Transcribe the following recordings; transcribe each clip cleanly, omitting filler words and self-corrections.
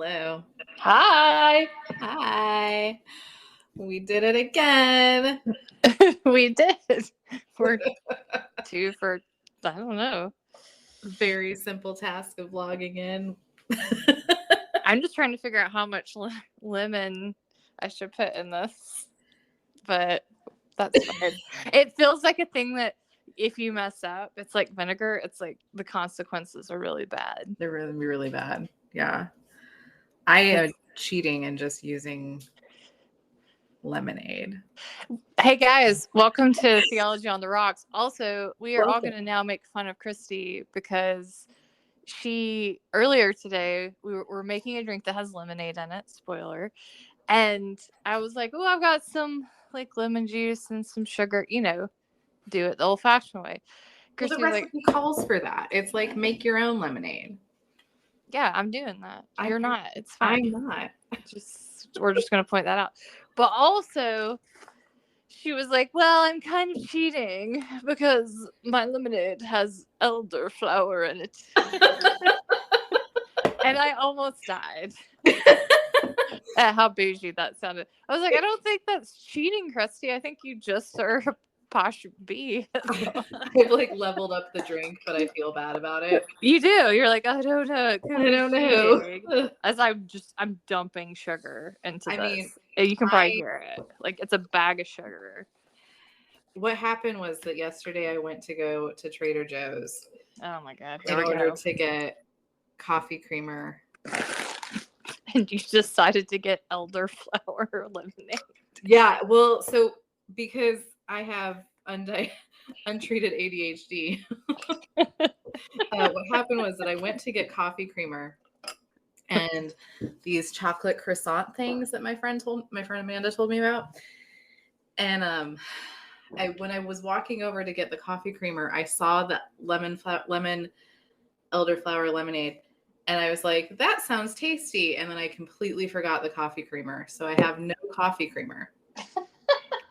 Hello. Hi. Hi. We did it again. We did. We're two for, I don't know. Very simple task of logging in. I'm just trying to figure out how much lemon I should put in this. But that's fine. It feels like a thing that if you mess up, it's like vinegar. It's like the consequences are really bad. They're really, really bad. Yeah. I am cheating and just using lemonade. Hey guys, welcome to Theology on the Rocks. Also, we are all going to now make fun of Christy because earlier today, we were making a drink that has lemonade in it, spoiler. And I was like, oh, I've got some like lemon juice and some sugar, do it the old fashioned way. Christy the recipe calls for that. It's like make your own lemonade. Yeah, I'm doing that. You're not. It's fine. I'm not. We're just going to point that out. But also, she was like, well, I'm kind of cheating because my lemonade has elderflower in it. And I almost died at how bougie that sounded. I was like, I don't think that's cheating, Christy. I think you just are a posh bee. I've like leveled up the drink, but I feel bad about it. You do. You're like, I don't know. I don't know. As I'm dumping sugar into this. Mean, you can probably hear it. Like it's a bag of sugar. What happened was that yesterday I went to go to Trader Joe's. Oh my God. In order to get coffee creamer. And you decided to get elderflower lemonade. Yeah, well, so because I have untreated ADHD, what happened was that I went to get coffee creamer and these chocolate croissant things that my friend Amanda told me about. And when I was walking over to get the coffee creamer, I saw the lemon elderflower lemonade. And I was like, that sounds tasty. And then I completely forgot the coffee creamer. So I have no coffee creamer.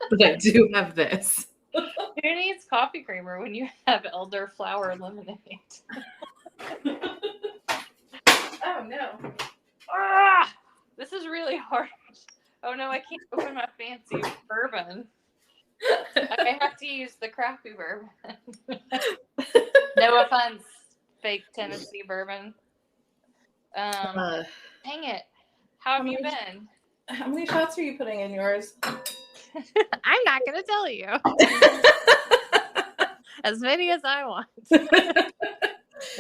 But I do have this. Who needs coffee creamer when you have elderflower lemonade? Oh, no. Ah! This is really hard. Oh, no, I can't open my fancy bourbon. I have to use the crappy bourbon. No offense, fake Tennessee bourbon. Dang it. How have you been? How many shots are you putting in yours? I'm not going to tell you. As many as I want.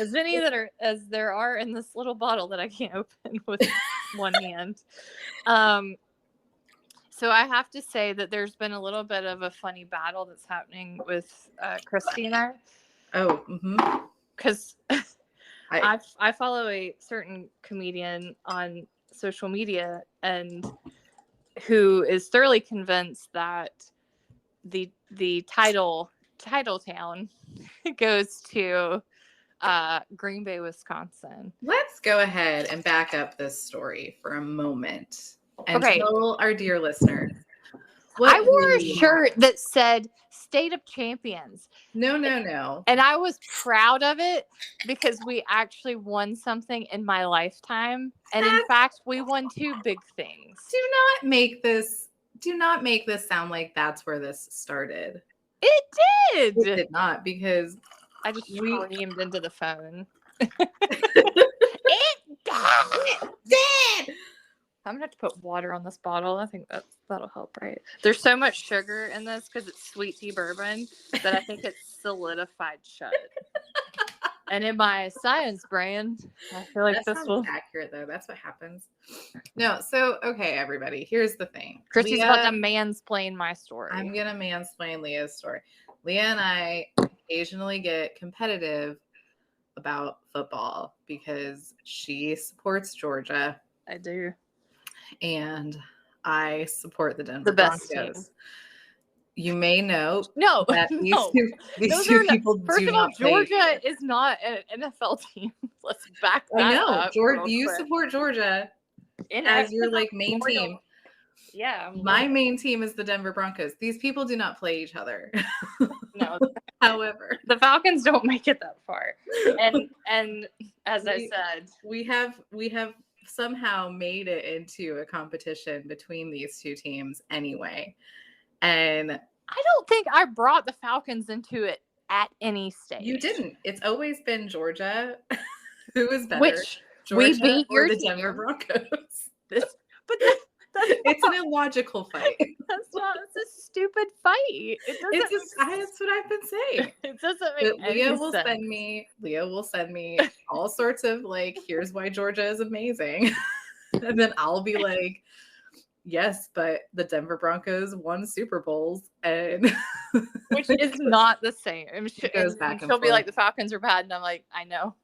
As many as there are in this little bottle that I can't open with one hand. So I have to say that there's been a little bit of a funny battle that's happening with Christy and I. Oh, because I follow a certain comedian on social media and who is thoroughly convinced that the title town goes to Green Bay, Wisconsin. Let's go ahead and back up this story for a moment and tell our dear listeners. I wore a shirt that said State of Champions. No. And I was proud of it because we actually won something in my lifetime. And in fact, we won two big things. Do not make this sound like that's where this started. It did. It did not, because I just screamed into the phone. It did. I'm gonna have to put water on this bottle. I think that'll help, right? There's so much sugar in this because it's sweet tea bourbon that I think it's solidified shut. And in my science brain, I feel like this will accurate though. That's what happens. No, so okay, everybody. Here's the thing. Christy's about to mansplain my story. I'm gonna mansplain Leah's story. Leah and I occasionally get competitive about football because she supports Georgia. I do. And I support the Denver Broncos. Team. You may know that these two people First of all, Georgia is not an NFL team. Let's back that I know. up. You support Georgia as your main team. Yeah. My main team is the Denver Broncos. These people do not play each other. No. However, the Falcons don't make it that far. And as I said, we have somehow made it into a competition between these two teams anyway. And I don't think I brought the Falcons into it at any stage. You didn't. It's always been Georgia. Who is better? Which Georgia we beat or your the team. Denver Broncos? That's It's an illogical fight. It's a stupid fight. It doesn't. That's what I've been saying. It doesn't make any Leo will sense. send me all sorts of like, here's why Georgia is amazing. And then I'll be like, yes, but the Denver Broncos won Super Bowls, and which is not the same. It goes back and she'll be forth. like, the Falcons are bad, and I'm like, I know.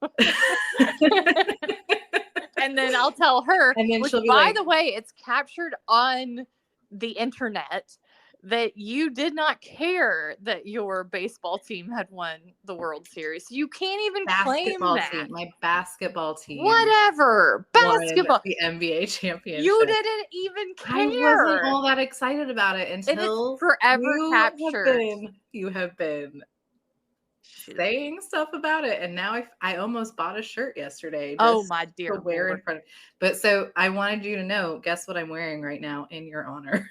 And then I'll tell her, and then which, she'll be by like, the way, it's captured on the internet that you did not care that your baseball team had won the World Series. You can't even claim that. team, my basketball team, whatever, basketball, won the NBA championship. You didn't even care. I wasn't all that excited about it until it's forever captured. You have been saying stuff about it, and now I almost bought a shirt yesterday. Oh my dear, to wear in front of. But so I wanted you to know. Guess what I'm wearing right now in your honor?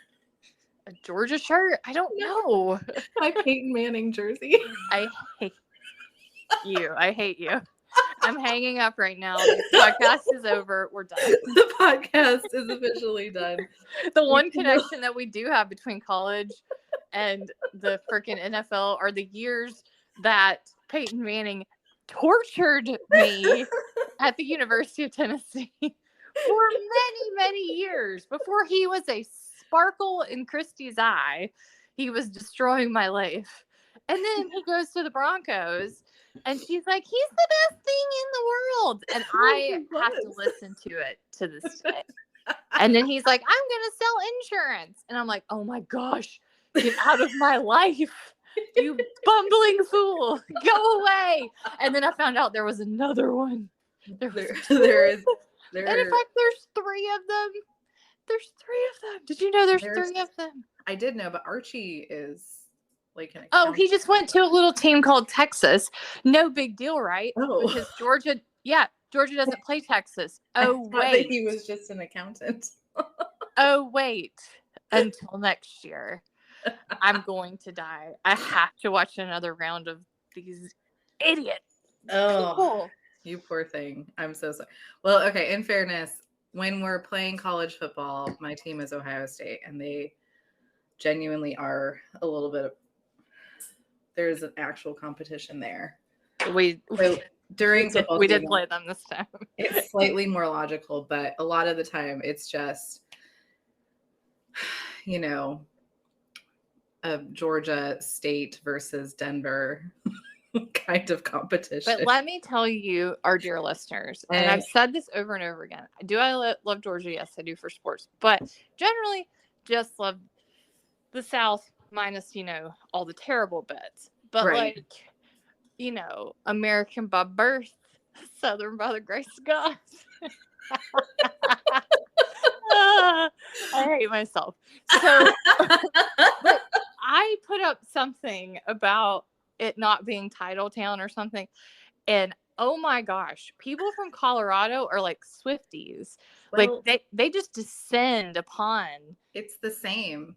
A Georgia shirt? I don't know. My Peyton Manning jersey. I hate you. I hate you. I'm hanging up right now. The podcast is over. We're done. The podcast is officially done. The one connection that we do have between college and the freaking NFL are the years that Peyton Manning tortured me at the University of Tennessee for many, many years. Before he was a sparkle in Christy's eye, he was destroying my life. And then he goes to the Broncos, and she's like, he's the best thing in the world. And I have to listen to it to this day. And then he's like, I'm going to sell insurance. And I'm like, oh my gosh, get out of my life. You bumbling fool, go away. And then I found out there was another one. There is. And in fact, there's three of them. There's three of them. Did you know there's three of them? I did know, but Archie is like an Oh, he just went to a little team called Texas. No big deal, right? Oh. Because Georgia doesn't play Texas. Oh, wait. He was just an accountant. Oh, wait. Until next year. I'm going to die. I have to watch another round of these idiots. Oh, people. You poor thing. I'm so sorry. Well, okay, in fairness, when we're playing college football, my team is Ohio State, and they genuinely are a little bit there's an actual competition there. During football we did play them this time. It's slightly more logical, but a lot of the time it's just, a Georgia State versus Denver kind of competition. But let me tell you, our dear listeners, and I've said this over and over again. Do I love Georgia? Yes, I do for sports. But generally, just love the South minus, all the terrible bits. But right. American by birth, Southern by the grace of God. I hate myself. So I put up something about it not being Title Town or something, and oh my gosh, people from Colorado are like Swifties. Well, like they just descend upon. It's the same.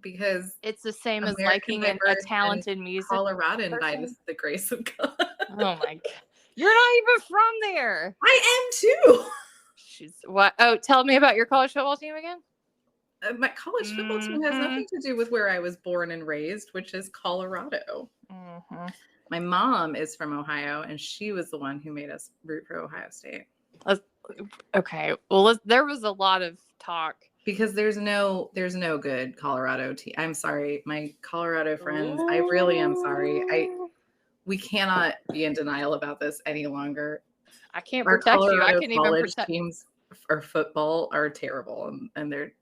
Because it's the same as liking a talented music Coloradan by the grace of God. Oh my God. You're not even from there. I am too. What? Oh, tell me about your college football team again. My college football team has nothing to do with where I was born and raised, which is Colorado. Mm-hmm. My mom is from Ohio, and she was the one who made us root for Ohio State. Okay. Well, there was a lot of talk. Because there's no good Colorado team. I'm sorry, my Colorado friends. I really am sorry. We cannot be in denial about this any longer. I can't protect you. I can even protect teams for football are terrible, and they're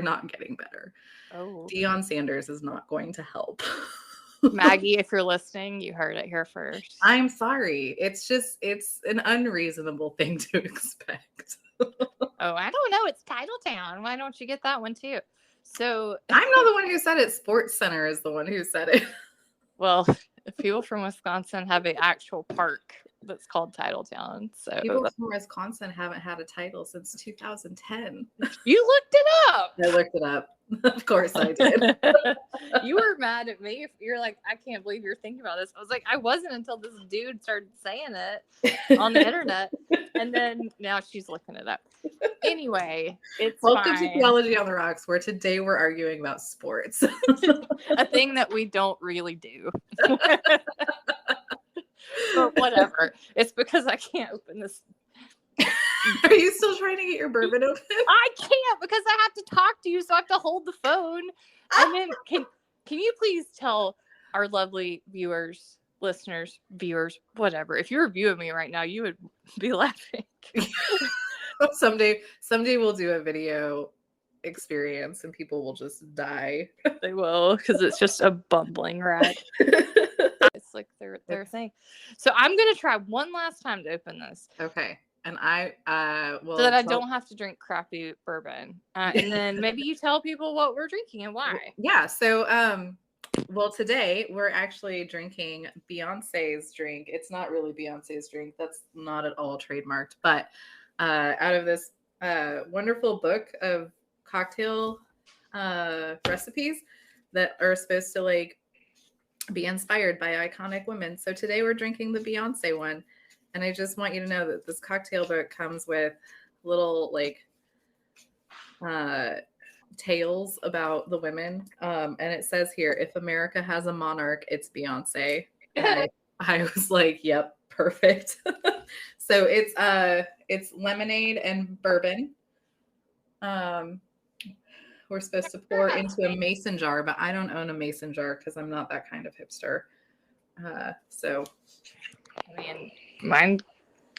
not getting better. Oh, Deion Sanders is not going to help. Maggie, if you're listening, you heard it here first. I'm sorry. It's an unreasonable thing to expect. Oh, I don't know. It's Title Town. Why don't you get that one too? So I'm not the one who said it. Sports Center is the one who said it. Well, people from Wisconsin have an actual park that's called Titletown. So People from Wisconsin haven't had a title since 2010. you looked it up. I looked it up. Of course I did. You were mad at me. You're like, I can't believe you're thinking about this. I was like, I wasn't until this dude started saying it on the internet. And then now she's looking it up. Anyway, it's Welcome fine. to Theology on the Rocks, where today we're arguing about sports. A thing that we don't really do. But whatever. It's because I can't open this. Are you still trying to get your bourbon open? I can't because I have to talk to you, so I have to hold the phone. And then can you please tell our lovely viewers, listeners, whatever. If you were viewing me right now, you would be laughing. Someday we'll do a video experience and people will just die. They will, because it's just a bumbling rat. It's like their thing. So I'm gonna try one last time to open this. Okay. And I will so that I don't have to drink crappy bourbon. And then maybe you tell people what we're drinking and why. Yeah. So well, today we're actually drinking Beyonce's drink. It's not really Beyonce's drink. That's not at all trademarked, but out of this wonderful book of cocktail recipes that are supposed to like be inspired by iconic women. So today we're drinking the Beyonce one. And I just want you to know that this cocktail book comes with little like tales about the women. And it says here, if America has a monarch, it's Beyonce. And I was like, yep, perfect. So it's lemonade and bourbon. We're supposed to pour into a mason jar, but I don't own a mason jar because I'm not that kind of hipster. So I mean, mine,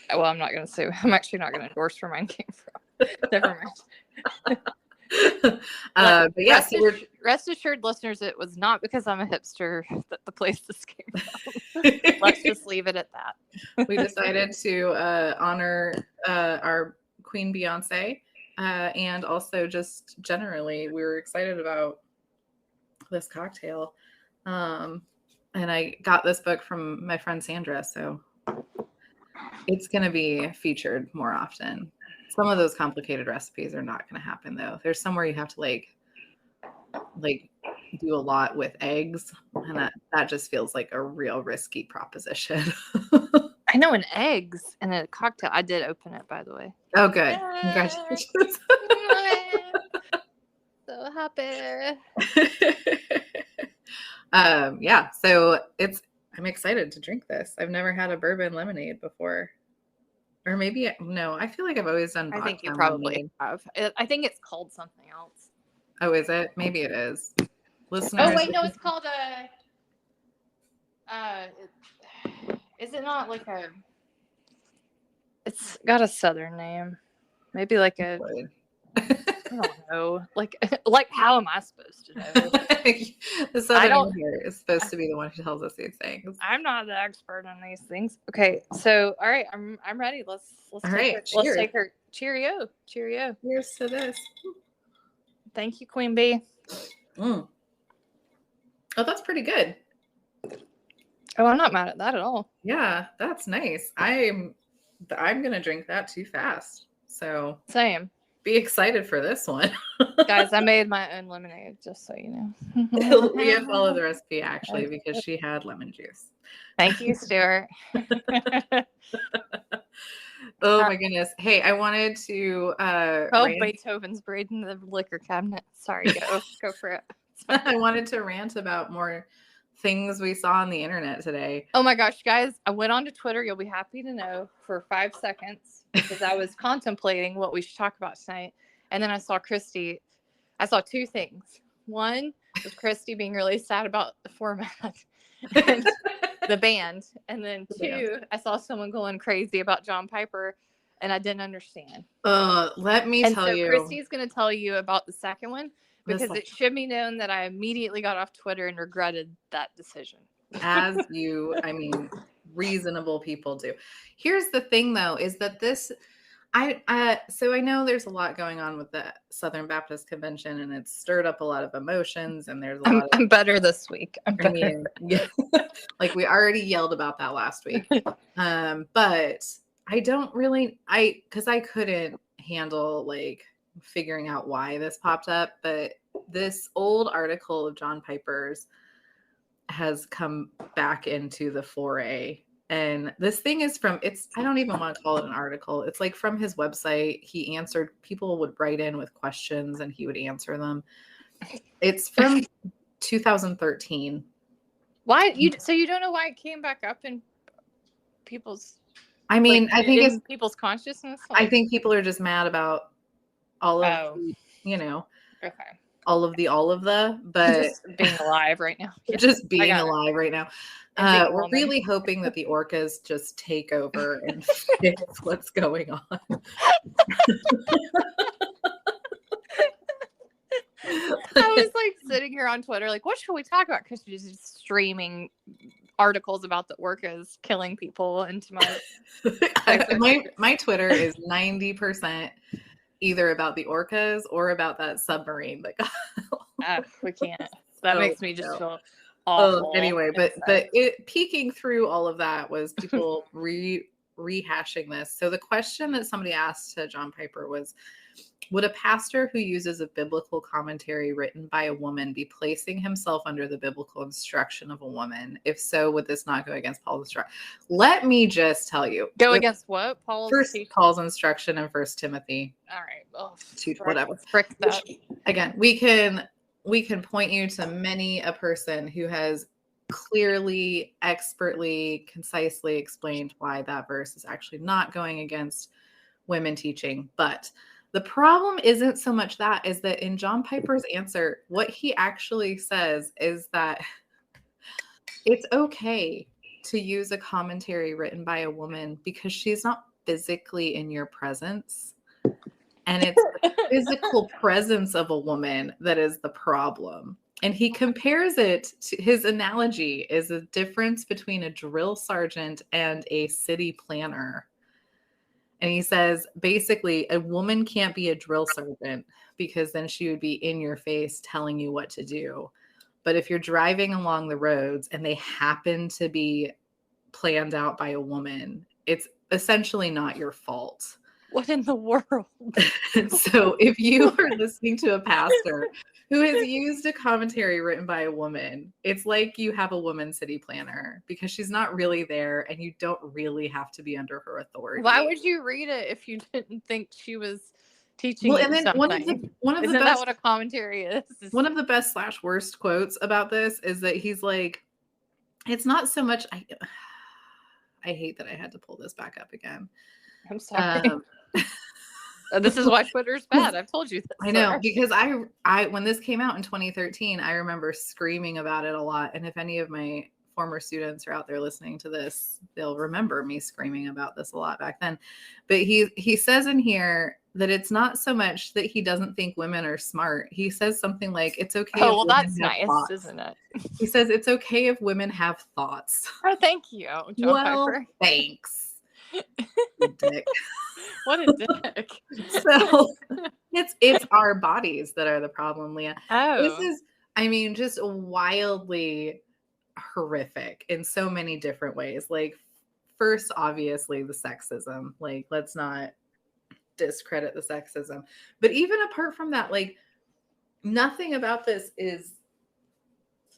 well, I'm not going to say, I'm actually not going to endorse where mine came from. Never mind. But yeah, rest assured, listeners, it was not because I'm a hipster that the place this came from. Let's just leave it at that. We decided to honor our Queen Beyonce, and also just generally, we were excited about this cocktail. And I got this book from my friend Sandra, so it's going to be featured more often. Some of those complicated recipes are not going to happen, though. There's somewhere you have to like do a lot with eggs, and that just feels like a real risky proposition. I know, and eggs and a cocktail. I did open it, by the way. Oh, good. Congratulations. So happy. Yeah, so I'm excited to drink this. I've never had a bourbon lemonade before. Or maybe, no, I feel like I've always done vodka. I think you probably have. I think it's called something else. Oh, is it? Maybe it is. Listeners. Oh, wait, no, it's called is it not like it's got a southern name. Maybe like I don't know. Like how am I supposed to know? The southern here is supposed to be the one who tells us these things. I'm not the expert on these things. Okay, so all right, I'm ready. Let's take her. Cheerio. Cheers to this. Thank you, Queen Bee. Oh, that's pretty good. Oh, I'm not mad at that at all. Yeah, that's nice. I'm gonna drink that too fast. So same. Be excited for this one. Guys, I made my own lemonade, just so you know. We have followed the recipe, actually, because she had lemon juice. Thank you, Stuart. Oh, my goodness. Hey, I wanted to... Beethoven's braiding the liquor cabinet. Sorry, go for it. I wanted to rant about more things we saw on the internet today. Oh, my gosh, guys. I went on to Twitter. You'll be happy to know for 5 seconds. Because I was contemplating what we should talk about tonight. And then I saw Christy. I saw two things. One was Christy being really sad about the format and the band. And then two, I saw someone going crazy about John Piper, and I didn't understand. Let me tell you. Christy's going to tell you about the second one, because it should be known that I immediately got off Twitter and regretted that decision. As reasonable people do. Here's the thing, though, is that So I know there's a lot going on with the Southern Baptist Convention, and it's stirred up a lot of emotions, and there's a lot of, I'm better this week. I mean, yeah, like we already yelled about that last week. But I don't really, because I couldn't handle like figuring out why this popped up, but this old article of John Piper's has come back into the foray. And this thing is I don't even want to call it an article. It's like from his website. He answered, people would write in with questions and he would answer them. It's from 2013. So you don't know why it came back up in people's, I mean, like, I think it's people's consciousness? I think people are just mad about all of okay. all of the, but just being alive right now. Just being alive right now. We're really hoping that the orcas just take over and fix what's going on. I was like sitting here on Twitter, like, what should we talk about? Because she's just streaming articles about the orcas killing people into my Twitter is 90% either about the orcas or about that submarine that got. We can't. That makes me just feel awful. Anyway, but it peeking through all of that was people rehashing this. So the question that somebody asked to John Piper was, would a pastor who uses a biblical commentary written by a woman be placing himself under the biblical instruction of a woman? If so, would this not go against Paul's instruction? Let me just tell you. Go against what? Paul's instruction in 1 Timothy. All right. Well, whatever. Frick that. Again, we can point you to many a person who has clearly, expertly, concisely explained why that verse is actually not going against women teaching. But the problem isn't so much that, is that in John Piper's answer, what he actually says is that it's okay to use a commentary written by a woman because she's not physically in your presence. And it's the physical presence of a woman that is the problem. And he compares it to, his analogy is a difference between a drill sergeant and a city planner. And he says, basically, a woman can't be a drill sergeant because then she would be in your face telling you what to do. But if you're driving along the roads and they happen to be planned out by a woman, it's essentially not your fault. What in the world? So if you are listening to a pastor who has used a commentary written by a woman, it's like you have a woman city planner because she's not really there and you don't really have to be under her authority. Why would you read it if you didn't think she was teaching and then something? Isn't that what a commentary is? One of the best / worst quotes about this is that he's like, it's not so much, I hate that I had to pull this back up again. I'm sorry. This is why Twitter's bad. I've told you this. I know, because I when this came out in 2013, I remember screaming about it a lot. And if any of my former students are out there listening to this, they'll remember me screaming about this a lot back then. But he says in here that it's not so much that he doesn't think women are smart. He says something like, it's okay. Oh, well, that's nice, isn't it? He says it's okay if women have thoughts. Oh, thank you, John Piper. Thanks. Dick. What a dick. So it's our bodies that are the problem, Leah. Oh. This is, I mean, just wildly horrific in so many different ways. Like, first, obviously, the sexism. Like, let's not discredit the sexism. But even apart from that, like, nothing about this is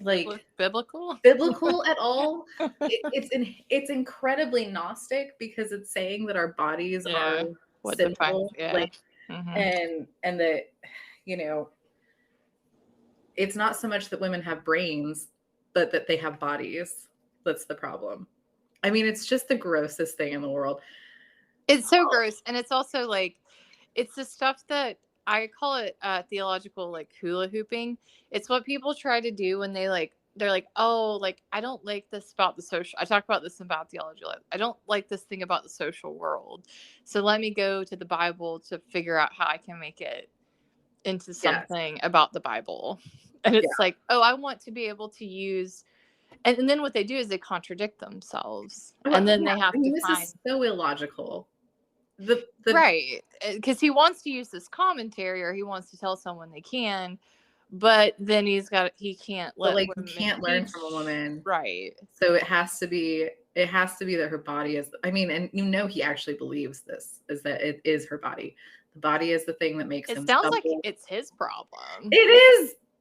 like biblical at all. It's incredibly Gnostic because it's saying that our bodies are sinful, and that, you know, it's not so much that women have brains, but that they have bodies. That's the problem. I mean, it's just the grossest thing in the world. It's so gross. And it's also like, it's the stuff that I call it theological, like, hula hooping. It's what people try to do when they're like, oh, like, I don't like this about the social. I talk about this about theology. I don't like this thing about the social world. So let me go to the Bible to figure out how I can make it into something about the Bible. And it's like, oh, I want to be able to use. And then what they do is they contradict themselves. And then they have to find. This is so illogical. the right, because he wants to use this commentary, or he wants to tell someone they can, but then he can't let like, you women can't learn teach. from a woman. Right. So it has to be that her body is, I mean, and he actually believes this, is that it is her body. The body is the thing that makes It him sounds like stumble. it's his problem.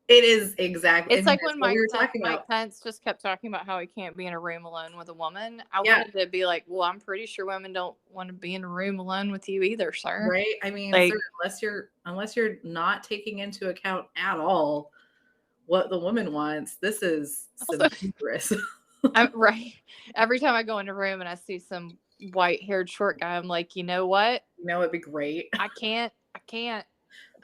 It is exactly. It's I mean, like when what we were Mike talking about. Pence just kept talking about how he can't be in a room alone with a woman. I Yeah. wanted to be like, well, I'm pretty sure women don't want to be in a room alone with you either, sir. Right? I mean, Like, sir, unless you're not taking into account at all what the woman wants, this is some hubris. right. Every time I go in a room and I see some white-haired short guy, I'm like, you know what? It'd be great. I can't.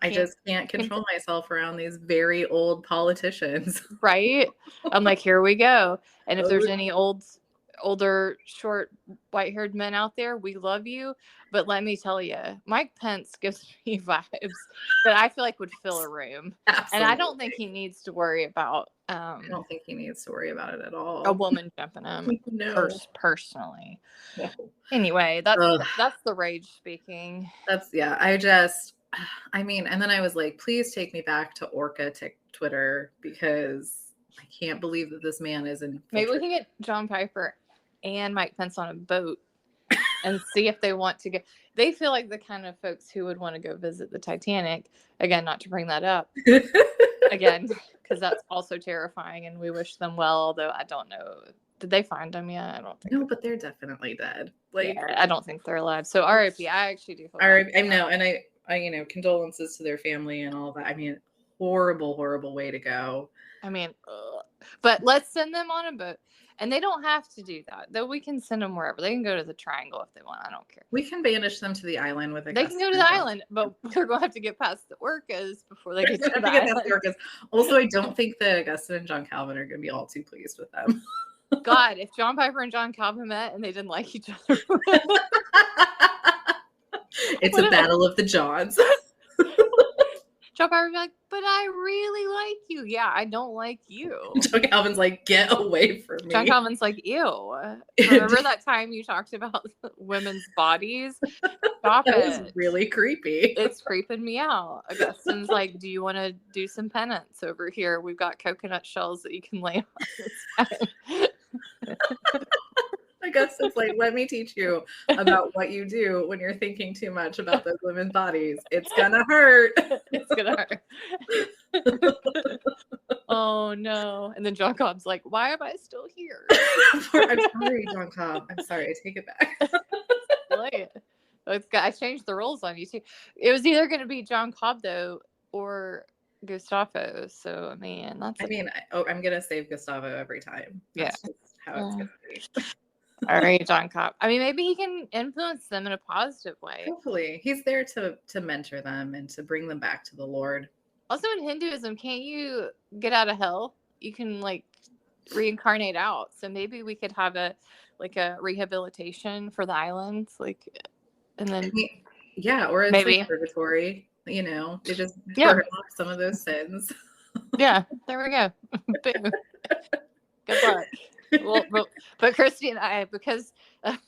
I just can't control myself around these very old politicians. Right? I'm like, here we go. And if there's any older, short, white-haired men out there, we love you. But let me tell you, Mike Pence gives me vibes that I feel like would fill a room. Absolutely. And I don't think he needs to worry about I don't think he needs to worry about it at all. a woman jumping him. No. Personally. No. Anyway, that's the rage speaking. I mean, and then I was like, please take me back to Orca Twitter, because I can't believe that this man is in. Maybe we can get John Piper and Mike Pence on a boat and see if they want to go. They feel like the kind of folks who would want to go visit the Titanic. Again, not to bring that up. Again, because that's also terrifying, and we wish them well, although I don't know. Did they find them yet? I don't think. No, but they're definitely dead. Like, yeah, I don't think they're alive. So RIP. I actually do feel I know, and I condolences to their family and all that. I mean, horrible way to go. I mean, but let's send them on a boat. And they don't have to do that, though. We can send them wherever. They can go to the Triangle if they want. I don't care. We can banish them to the island with They can go to the island, but they're going to have to get past the orcas before they get to the island. Also, I don't think that Augustine and John Calvin are going to be all too pleased with them. God, if John Piper and John Calvin met and they didn't like each other. It's a battle of the Johns. John Piper would be like, but I really like you. Yeah, I don't like you. John Calvin's like, get away from me. John Calvin's like, ew. Remember that time you talked about women's bodies? Stop that it. was really creepy. It's creeping me out. Augustine's like, do you want to do some penance over here? We've got coconut shells that you can lay on. Augustine's like, let me teach you about what you do when you're thinking too much about those women's bodies. It's gonna hurt. It's gonna hurt. Oh no. And then John Cobb's like, why am I still here? I'm sorry, John Cobb. I'm sorry. I take it back. I changed the rules on you too. It was either going to be John Cobb though, or Gustavo. So I mean, I'm gonna save Gustavo every time. That's just how it's gonna be. All right, John Cobb. I mean, maybe he can influence them in a positive way. Hopefully, he's there to mentor them and to bring them back to the Lord. Also, in Hinduism, can't you get out of hell? You can like reincarnate out. So maybe we could have a rehabilitation for the islands, and then or it's maybe like purgatory. They just burn off some of those sins. Yeah, there we go. Boom. Good luck. Well, but Christy and I, because I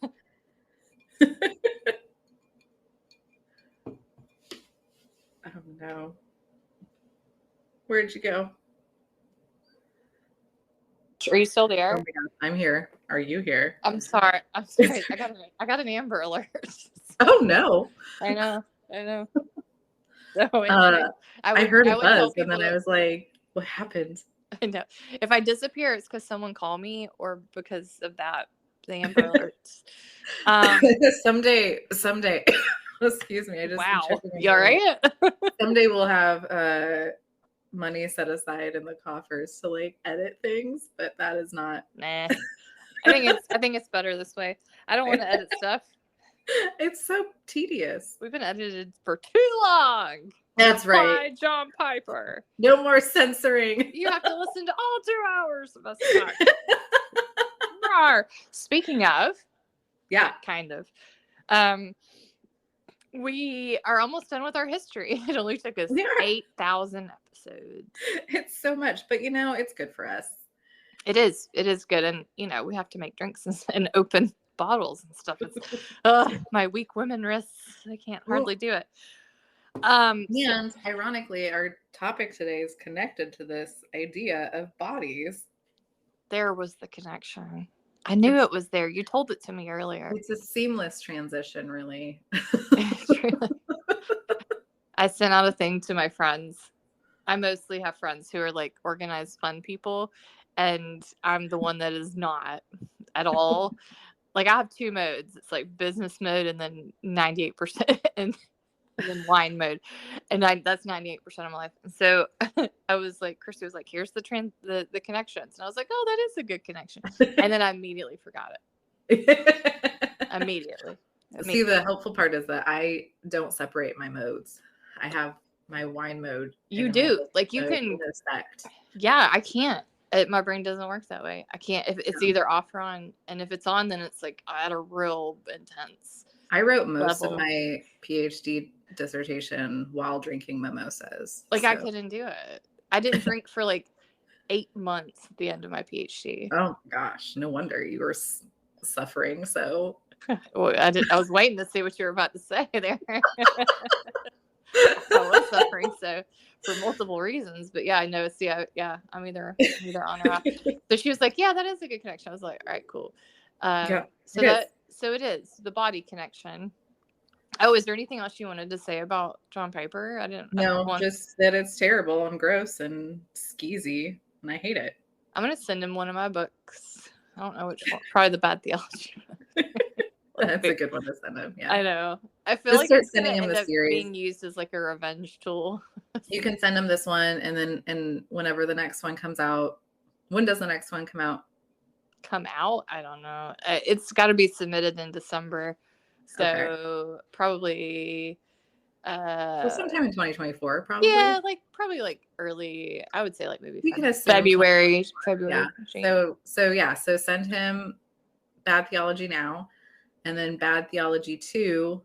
don't know. Where'd you go? Are you still there? Oh my God, I'm here. Are you here? I'm sorry. I got an Amber Alert. Oh no! I know. So I heard a buzz, and then I was like, "What happened?" I know. If I disappear, it's because someone called me, or because of that, the Amber Alerts. Someday. Excuse me. I just wow. You all right? Someday we'll have money set aside in the coffers to edit things, but that is not. Nah. I think it's better this way. I don't want to edit stuff. It's so tedious. We've been edited for too long. That's right. By John Piper. No more censoring. You have to listen to all 2 hours of us talk. Speaking of, kind of. We are almost done with our history. It only took us 8,000 episodes. It's so much, but it's good for us. It is good, and we have to make drinks and open bottles and stuff. It's my weak women wrists. I can't hardly do it. And ironically, our topic today is connected to this idea of bodies. There was the connection. I knew it was there. You told it to me earlier. It's a seamless transition, really. I sent out a thing to my friends. I mostly have friends who are like organized, fun people, and I'm the one that is not at all. Like I have 2 modes. It's like business mode and then 98% and then wine mode. And that's 98% of my life. And so I was like, Christy was like, here's the connections. And I was like, oh, that is a good connection. And then I immediately forgot it. Immediately. See, the helpful part is that I don't separate my modes. I have my wine mode. You do. Like you can. Yeah, I can't. My brain doesn't work that way. I can't. If it's either off or on, and if it's on, then it's like at a real intense. I wrote most of my PhD dissertation while drinking mimosas. Like I couldn't do it. I didn't drink for like 8 months at the end of my PhD. Oh gosh, no wonder you were suffering. So well, I was waiting to see what you were about to say there. I was suffering so for multiple reasons, but yeah, I know. See, I'm either on or off. So she was like, "Yeah, that is a good connection." I was like, "All right, cool." So it is the body connection. Oh, is there anything else you wanted to say about John Piper? Just that it's terrible and gross and skeezy, and I hate it. I'm gonna send him one of my books. I don't know which one. Probably the Bad Theology. That's a good one to send him. Yeah, I know. I feel like it's sending him the series being used as like a revenge tool. You can send him this one, and whenever the next one comes out, when does the next one come out? I don't know. It's got to be submitted in December, so probably. So sometime in 2024, probably. Yeah, probably early. I would say maybe February. Yeah. So send him Bad Theology now. And then Bad Theology 2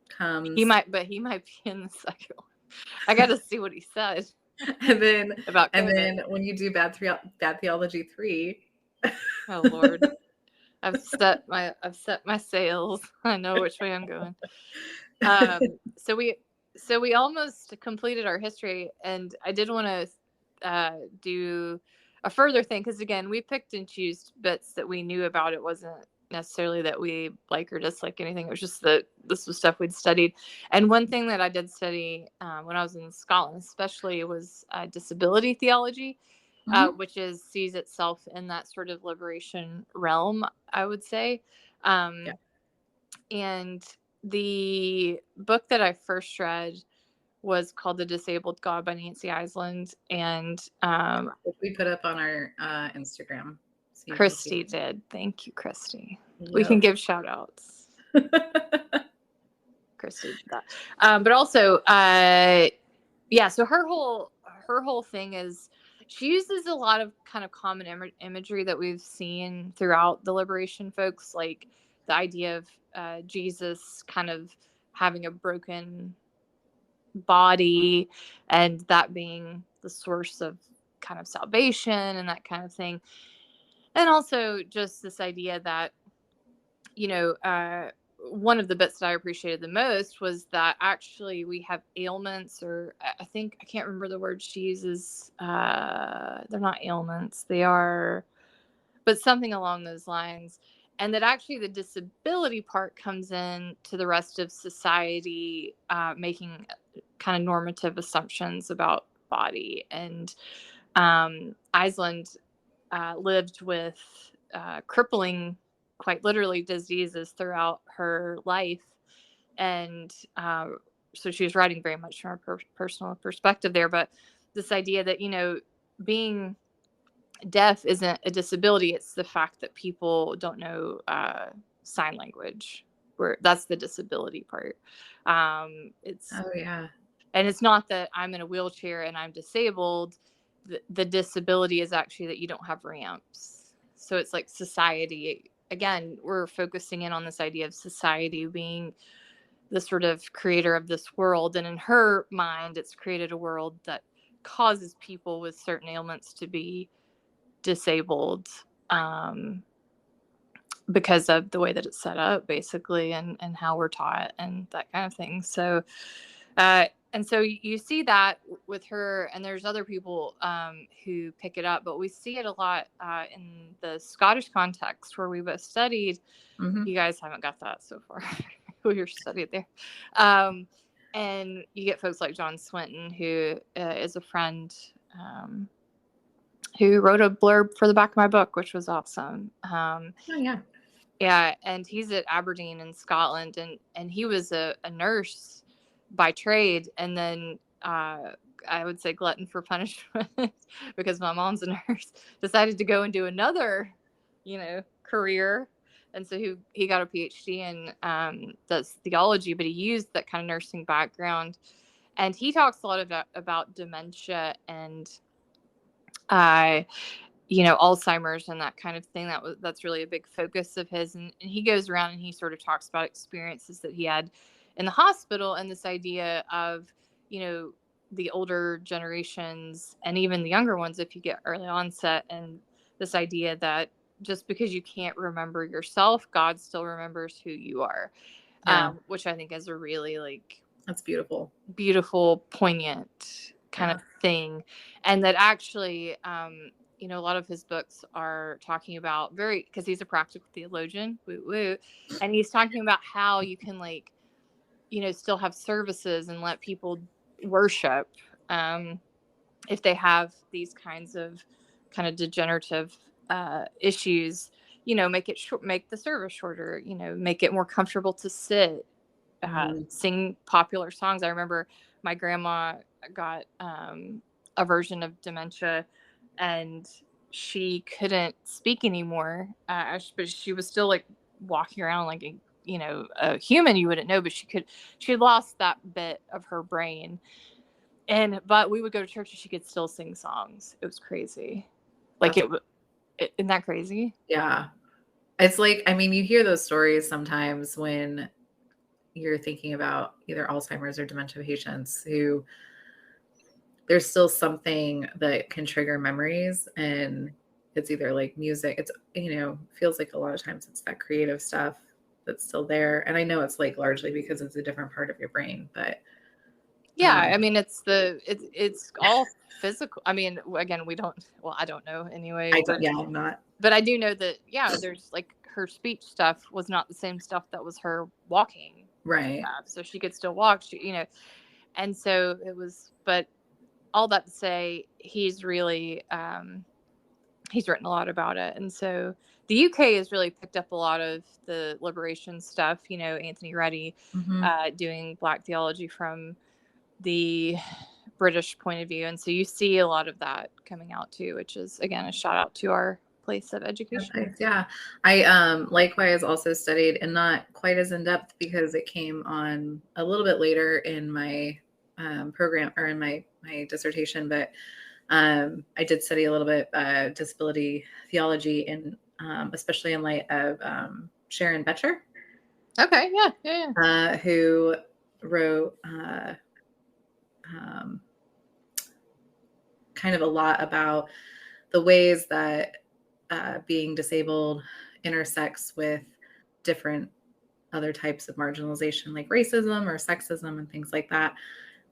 comes. He might be in the second one. I got to see what he said. And then when you do Bad Theology 3. Oh Lord, I've set my sails. I know which way I'm going. So we almost completed our history, and I did want to do a further thing because again, we picked and chose bits that we knew about. It wasn't necessarily that we like or dislike anything. It was just that this was stuff we'd studied. And one thing that I did study when I was in Scotland especially was disability theology, which sees itself in that sort of liberation realm, I would say. And the book that I first read was called The Disabled God by Nancy Iceland, and we put up on our Instagram. So Christy did. Thank you, Christy. Yep. We can give shout outs. Christy did that. But also, so her whole thing is she uses a lot of kind of common imagery that we've seen throughout the liberation folks, like the idea of Jesus kind of having a broken body and that being the source of kind of salvation and that kind of thing. And also just this idea that, one of the bits that I appreciated the most was that actually we have ailments, or I can't remember the word she uses. They're not ailments. They are, but something along those lines. And that actually the disability part comes in to the rest of society, making kind of normative assumptions about body. And Iceland lived with crippling, quite literally, diseases throughout her life. And so she was writing very much from her personal perspective there. But this idea that, being deaf isn't a disability. It's the fact that people don't know sign language, where that's the disability part. And it's not that I'm in a wheelchair and I'm disabled. The disability is actually that you don't have ramps. So it's like society. Again, we're focusing in on this idea of society being the sort of creator of this world. And in her mind, it's created a world that causes people with certain ailments to be disabled. because of the way that it's set up, basically, and how we're taught and that kind of thing. So, and so you see that with her, and there's other people who pick it up, but we see it a lot in the Scottish context where we both studied. Mm-hmm. You guys haven't got that so far. We studied there. And you get folks like John Swinton, who is a friend who wrote a blurb for the back of my book, which was awesome. Oh, yeah. Yeah, and he's at Aberdeen in Scotland, and he was a nurse by trade, and then I would say glutton for punishment because my mom's a nurse, decided to go and do another, career, and so he got a PhD in does theology, but he used that kind of nursing background, and he talks a lot about dementia and Alzheimer's and that kind of thing. That's really a big focus of his. And he goes around and he sort of talks about experiences that he had in the hospital, and this idea of, the older generations and even the younger ones, if you get early onset, and this idea that just because you can't remember yourself, God still remembers who you are. Yeah. Which I think is a really That's beautiful, poignant kind of thing. And that actually, a lot of his books are talking about because he's a practical theologian, and he's talking about how you can still have services and let people worship if they have these kinds of kind of degenerative issues, make the service shorter, make it more comfortable to sit, sing popular songs. I remember my grandma got a version of dementia, and she couldn't speak anymore, but she was still walking around like a human you wouldn't know, but she had lost that bit of her brain, but we would go to church and she could still sing songs. It was crazy. Isn't that crazy? Yeah. It's you hear those stories sometimes when you're thinking about either Alzheimer's or dementia patients who there's still something that can trigger memories, and it's either music. It's, feels like a lot of times it's that creative stuff that's still there. And I know it's largely because it's a different part of your brain, but yeah, it's all physical. Again, I don't know anyway. I'm not. But I do know that, there's her speech stuff was not the same stuff that was her walking. Right. So she could still walk, and so it was, but all that to say, he's really, he's written a lot about it. And so the UK has really picked up a lot of the liberation stuff, Anthony Reddy, doing Black theology from the British point of view. And so you see a lot of that coming out too, which is, again, a shout out to our place of education. Nice. Yeah. I likewise also studied, and not quite as in depth because it came on a little bit later in my program or in my dissertation, but I did study a little bit disability theology, and especially in light of Sharon Betcher. Okay. Yeah. Who wrote kind of a lot about the ways that being disabled intersects with different other types of marginalization, like racism or sexism and things like that.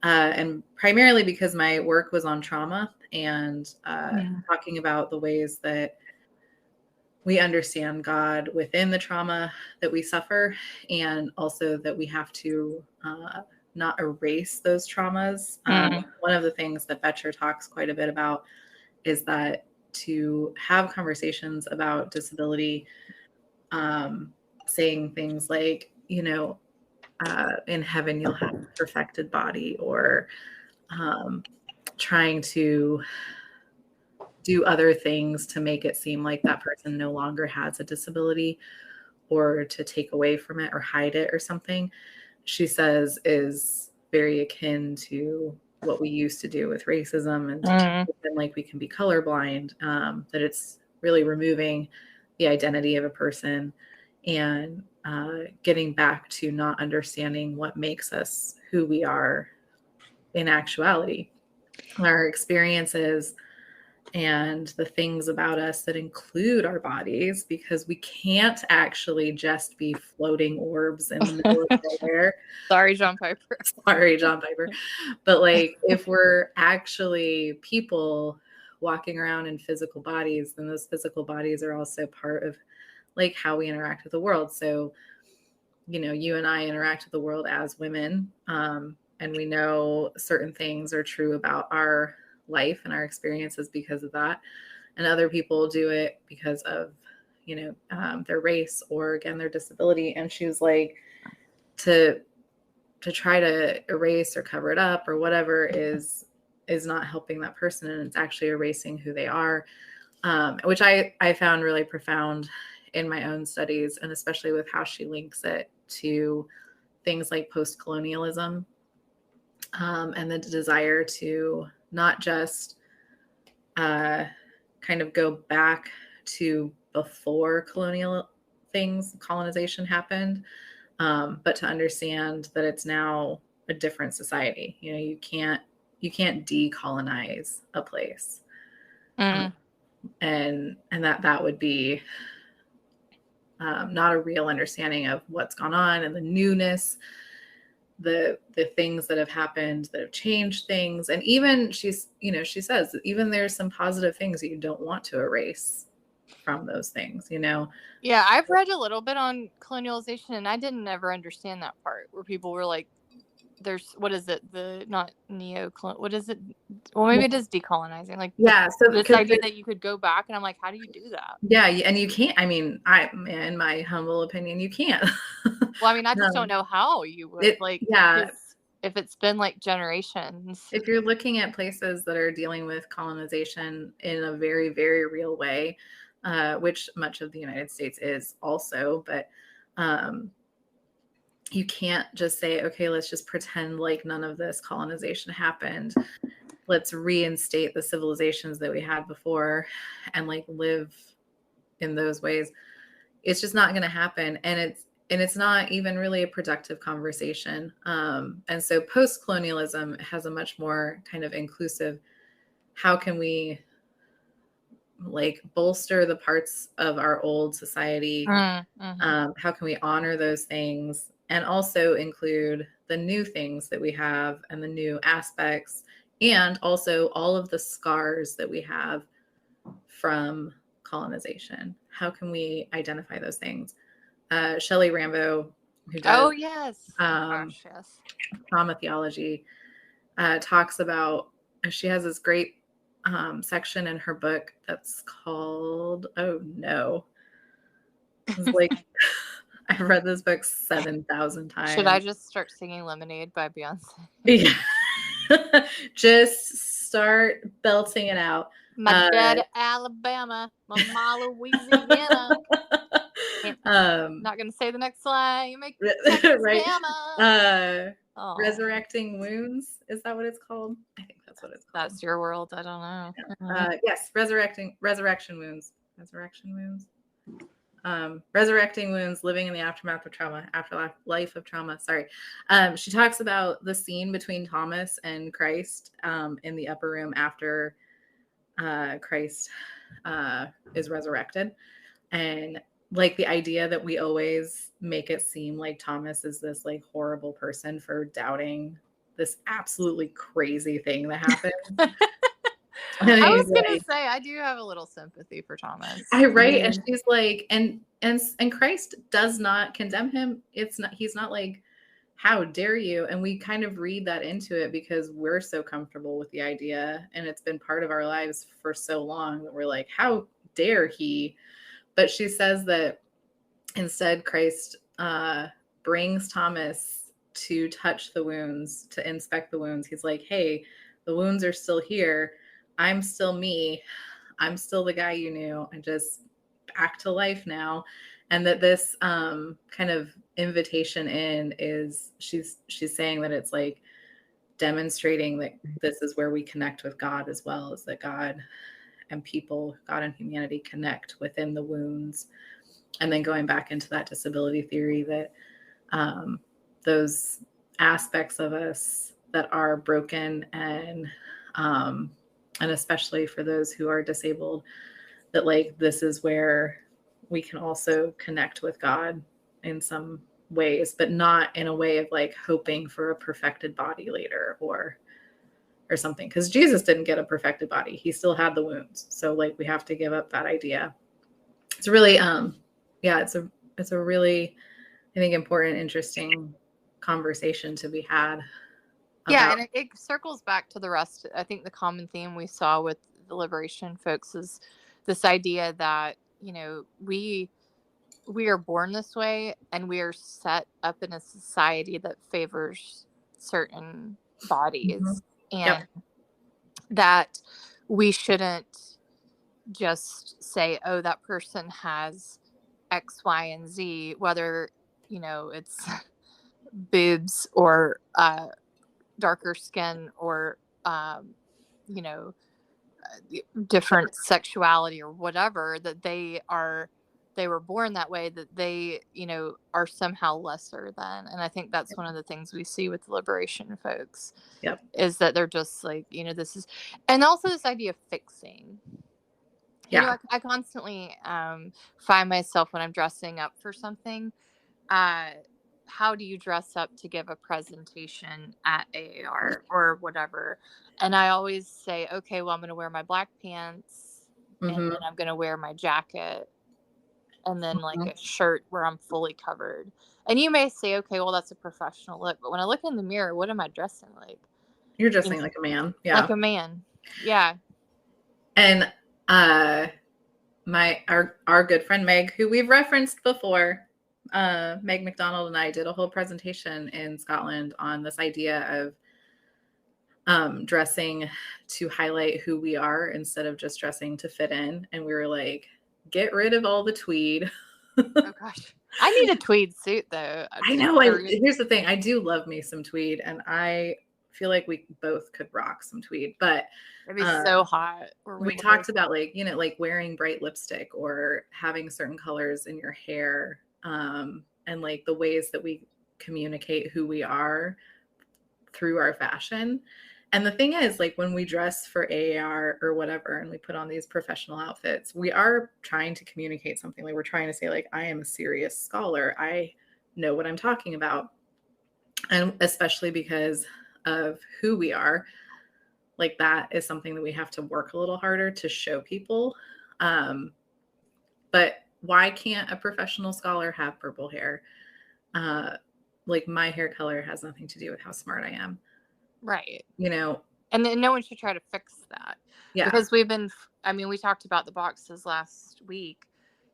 And primarily because my work was on trauma and talking about the ways that we understand God within the trauma that we suffer, and also that we have to not erase those traumas. One of the things that Betcher talks quite a bit about is that to have conversations about disability, saying things like, in heaven you'll have a perfected body, or trying to do other things to make it seem like that person no longer has a disability, or to take away from it or hide it or something, she says is very akin to what we used to do with racism, and like we can be colorblind, that it's really removing the identity of a person and getting back to not understanding what makes us who we are in actuality. Our experiences and the things about us that include our bodies, because we can't actually just be floating orbs in the middle of nowhere. Sorry, John Piper. Sorry, John Piper. But like, if we're actually people walking around in physical bodies, then those physical bodies are also part of like how we interact with the world. So, you know, you and I interact with the world as women, and we know certain things are true about our life and our experiences because of that. And other people do it because of, you know, their race or again, their disability. And she was like, to try to erase or cover it up or whatever is not helping that person, and it's actually erasing who they are, which I found really profound in my own studies, and especially with how she links it to things like post-colonialism, and the desire to not just kind of go back to before colonial things, colonization happened, but to understand that it's now a different society. You know, you can't decolonize a place, and that would be not a real understanding of what's gone on and the newness, the things that have happened that have changed things. And even she says that even there's some positive things that you don't want to erase from those things, you know. Yeah, I've read a little bit on colonialization, and I didn't ever understand that part where people were like, there's, what is it, the not what is it, well, maybe it is decolonizing, like so this idea that you could go back, and I'm like, how do you do that? Yeah, and you can't, I mean, in my humble opinion, you can't. Well, I mean, I just don't know how you would, if it's been like generations. If you're looking at places that are dealing with colonization in a very, very real way, which much of the United States is also, but you can't just say, okay, let's just pretend like none of this colonization happened. Let's reinstate the civilizations that we had before and like live in those ways. It's just not going to happen. And it's not even really a productive conversation. And so post-colonialism has a much more kind of inclusive, how can we like bolster the parts of our old society? How can we honor those things and also include the new things that we have and the new aspects, and also all of the scars that we have from colonization? How can we identify those things? Shelley Rambo, who does yes. trauma theology, talks about, she has this great section in her book that's called, oh no, it's like I've read this book 7,000 times. Should I just start singing Lemonade by Beyonce? Yeah. Just start belting it out. My dad Alabama, my mama Louisiana. Not gonna say the next line. You make right. Resurrecting Wounds, is that what it's called? I think that's what it's called. That's your world. I don't know. Yes, Resurrection Wounds. Resurrecting Wounds, Living in the Aftermath of Trauma, Afterlife of Trauma. Sorry. She talks about the scene between Thomas and Christ in the upper room after Christ is resurrected. And like the idea that we always make it seem like Thomas is this like horrible person for doubting this absolutely crazy thing that happened. I was gonna say, I do have a little sympathy for Thomas. Right. And she's like, and Christ does not condemn him. He's not like, how dare you? And we kind of read that into it because we're so comfortable with the idea, and it's been part of our lives for so long that we're like, how dare he? But she says that instead Christ brings Thomas to touch the wounds, to inspect the wounds. He's like, hey, the wounds are still here. I'm still me. I'm still the guy you knew. I'm just back to life now. And that this kind of invitation in is, she's saying that it's like demonstrating that this is where we connect with God as well, as that God and people, God and humanity connect within the wounds. And then going back into that disability theory, that those aspects of us that are broken and And especially for those who are disabled, that like this is where we can also connect with God in some ways, but not in a way of like hoping for a perfected body later or something, because Jesus didn't get a perfected body. He still had the wounds. So like we have to give up that idea. It's really yeah, it's a really, I think, important, interesting conversation to be had. Yeah, and it circles back to the rest. I think the common theme we saw with the liberation folks is this idea that, you know, we are born this way, and we are set up in a society that favors certain bodies, Mm-hmm. and that we shouldn't just say, oh, that person has X, Y, and Z, whether, you know, it's boobs or darker skin or, you know, different sexuality or whatever, that they were born that way, that they, you know, are somehow lesser than. And I think that's one of the things we see with the liberation folks. Yep. Is that they're just like, you know, this is, and also this idea of fixing. Yeah. You know, I constantly find myself when I'm dressing up for something, how do you dress up to give a presentation at AAR or whatever? And I always say, okay, well, I'm going to wear my black pants, and Mm-hmm. then I'm going to wear my jacket, and then like Mm-hmm. a shirt where I'm fully covered. And you may say, okay, well, that's a professional look. But when I look in the mirror, what am I dressing like? You're dressing like a man. Yeah. Like a man. Yeah. And our good friend Meg, who we've referenced before, Meg McDonald, and I did a whole presentation in Scotland on this idea of dressing to highlight who we are instead of just dressing to fit in. And we were like, get rid of all the tweed. Oh gosh, I need a tweed suit though. I know. Here's the thing. I do love me some tweed, and I feel like we both could rock some tweed, but it'd be so hot. We talked about like, you know, like wearing bright lipstick or having certain colors in your hair, and like the ways that we communicate who we are through our fashion. And the thing is, like when we dress for AAR or whatever, and we put on these professional outfits, we are trying to communicate something. Like we're trying to say, like, I am a serious scholar. I know what I'm talking about. And especially because of who we are, like that is something that we have to work a little harder to show people. But why can't a professional scholar have purple hair? Like my hair color has nothing to do with how smart I am. Right. You know, and then no one should try to fix that. Yeah. Because we talked about the boxes last week.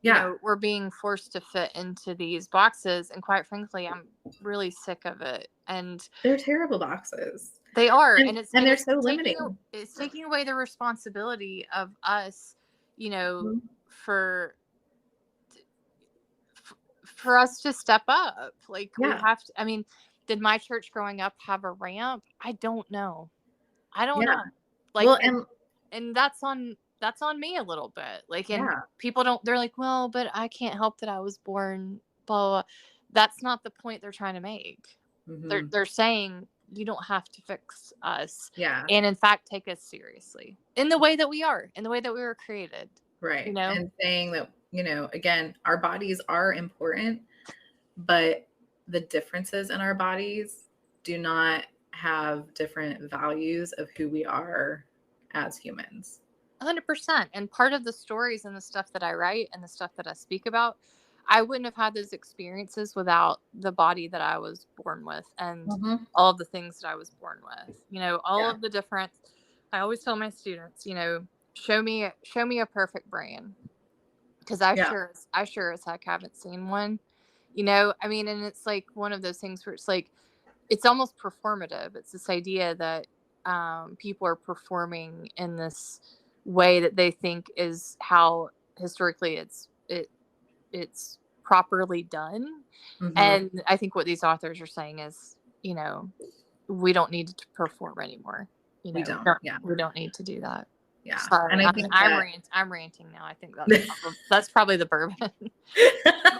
You know, we're being forced to fit into these boxes, and quite frankly, I'm really sick of it. And they're terrible boxes. They are, and they're so limiting. It's taking away the responsibility of us, you know, Mm-hmm. for us to step up. Like we Yeah. have to. I mean, did my church growing up have a ramp? I don't know. Know. Like, well, and that's on me a little bit. Like, and Yeah. people don't. They're like, well, but I can't help that I was born. Blah, blah, blah. That's not the point they're trying to make. Mm-hmm. They're saying you don't have to fix us. Yeah. And in fact, take us seriously in the way that we are, in the way that we were created. Right. You know, and saying that, you know, again, our bodies are important, but the differences in our bodies do not have different values of who we are as humans. 100%. And part of the stories and the stuff that I write and the stuff that I speak about, I wouldn't have had those experiences without the body that I was born with, and all of the things that I was born with. You know, all of the different. I always tell my students, you know, show me a perfect brain, because I sure as heck haven't seen one. You know, I mean, and it's like one of those things where it's like, it's almost performative. It's this idea that people are performing in this way that they think is how historically it's properly done. And I think what these authors are saying is, you know, we don't need to perform anymore. You know, we don't. We don't need to do that. Yeah. Sorry, And I think I'm ranting now. I think that's probably the bourbon.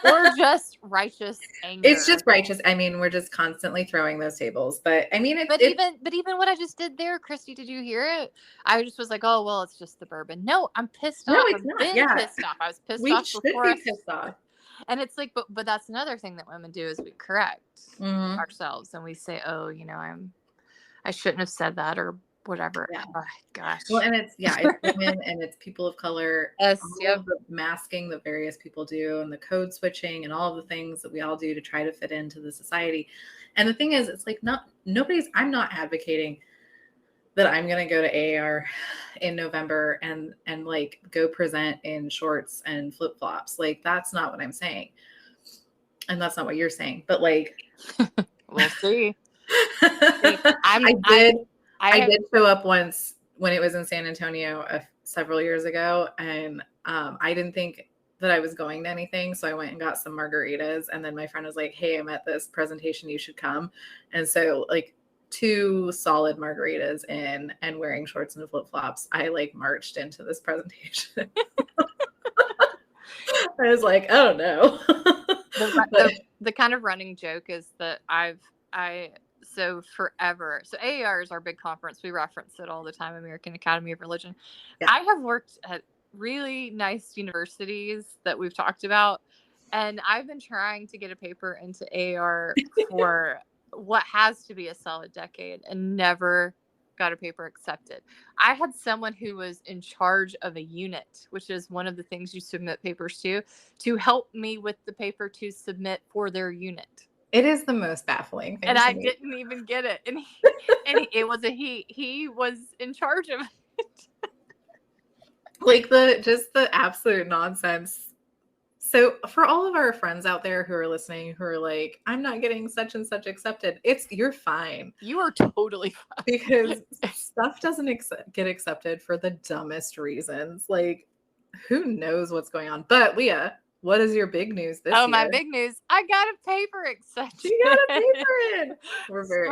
Or just righteous anger. It's just righteous. I mean, we're just constantly throwing those tables. But I mean, even what I just did there, Christy, did you hear it? I just was like, oh well, it's just the bourbon. No, I'm pissed off. it's not. Pissed off. I was pissed We off should before be pissed off. And it's like, but that's another thing that women do is we correct ourselves and we say, oh, I shouldn't have said that or whatever. Yeah. Oh, gosh. Well, and it's women and it's people of color. Yes, all of the masking that various people do and the code switching and all of the things that we all do to try to fit into the society. And the thing is, it's like I'm not advocating that I'm going to go to AAR in November and like go present in shorts and flip flops. Like, that's not what I'm saying. And that's not what you're saying, but like, we'll see. I did show up once when it was in San Antonio several years ago. And I didn't think that I was going to anything. So I went and got some margaritas. And then my friend was like, hey, I'm at this presentation. You should come. And so like 2 solid margaritas in and wearing shorts and flip flops, I like marched into this presentation. I was like, oh no. The kind of running joke is that so forever. So AAR is our big conference. We reference it all the time, American Academy of Religion. Yeah. I have worked at really nice universities that we've talked about, and I've been trying to get a paper into AAR for what has to be a solid decade and never got a paper accepted. I had someone who was in charge of a unit, which is one of the things you submit papers to help me with the paper to submit for their unit. It is the most baffling thing. And I didn't even get it. And it was he was in charge of it. Like the absolute nonsense. So for all of our friends out there who are listening, who are like, I'm not getting such and such accepted, you're fine. You are totally fine. Because stuff doesn't get accepted for the dumbest reasons. Like, who knows what's going on? But Leah, what is your big news this year? Oh, my big news. I got a paper accepted. You got a paper in. We're very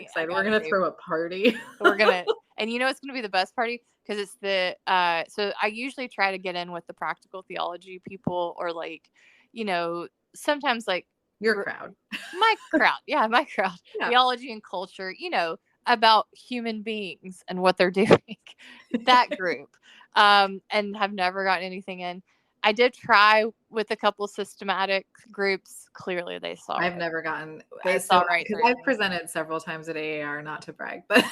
excited. We're going to throw a party. And it's going to be the best party because it's so I usually try to get in with the practical theology people or like, sometimes like your crowd. My crowd. Yeah, my crowd. Yeah. Theology and culture, about human beings and what they're doing. That group. And have never gotten anything in. I did try with a couple of systematic groups. Clearly, they saw. I've never gotten. They saw right because I've presented several times at AAR, not to brag, but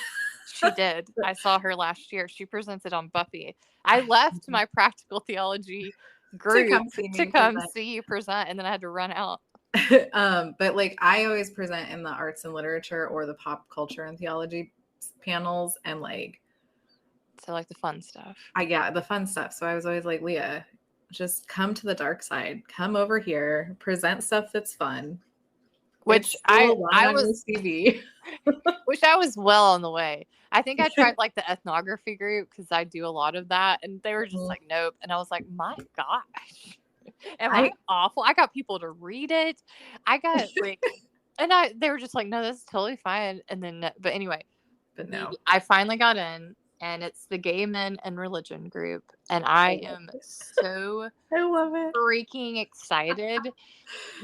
she did. I saw her last year. She presented on Buffy. I left my practical theology group to come see you present, and then I had to run out. But like I always present in the arts and literature or the pop culture and theology panels, and like. So like the fun stuff. The fun stuff. So I was always like, Leah, just come to the dark side. Come over here, present stuff that's fun. Which I was CV. Which I was well on the way. I think I tried like the ethnography group because I do a lot of that, and they were just like, nope. And I was like, my gosh, am I awful? I got people to read it. I got like, and they were just like, no, this is totally fine. And then, but anyway, no, I finally got in. And it's the Gay Men and Religion group. And I am so I love it. Freaking excited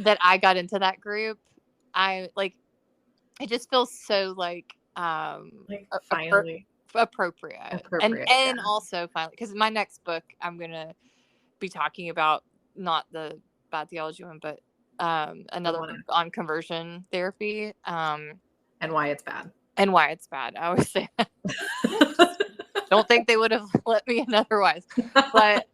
that I got into that group. I like it just feels so like finally appropriate. And also finally because my next book I'm gonna be talking about not the bad theology one, but another one on conversion therapy. And why it's bad. I always say that. Don't think they would have let me in otherwise. But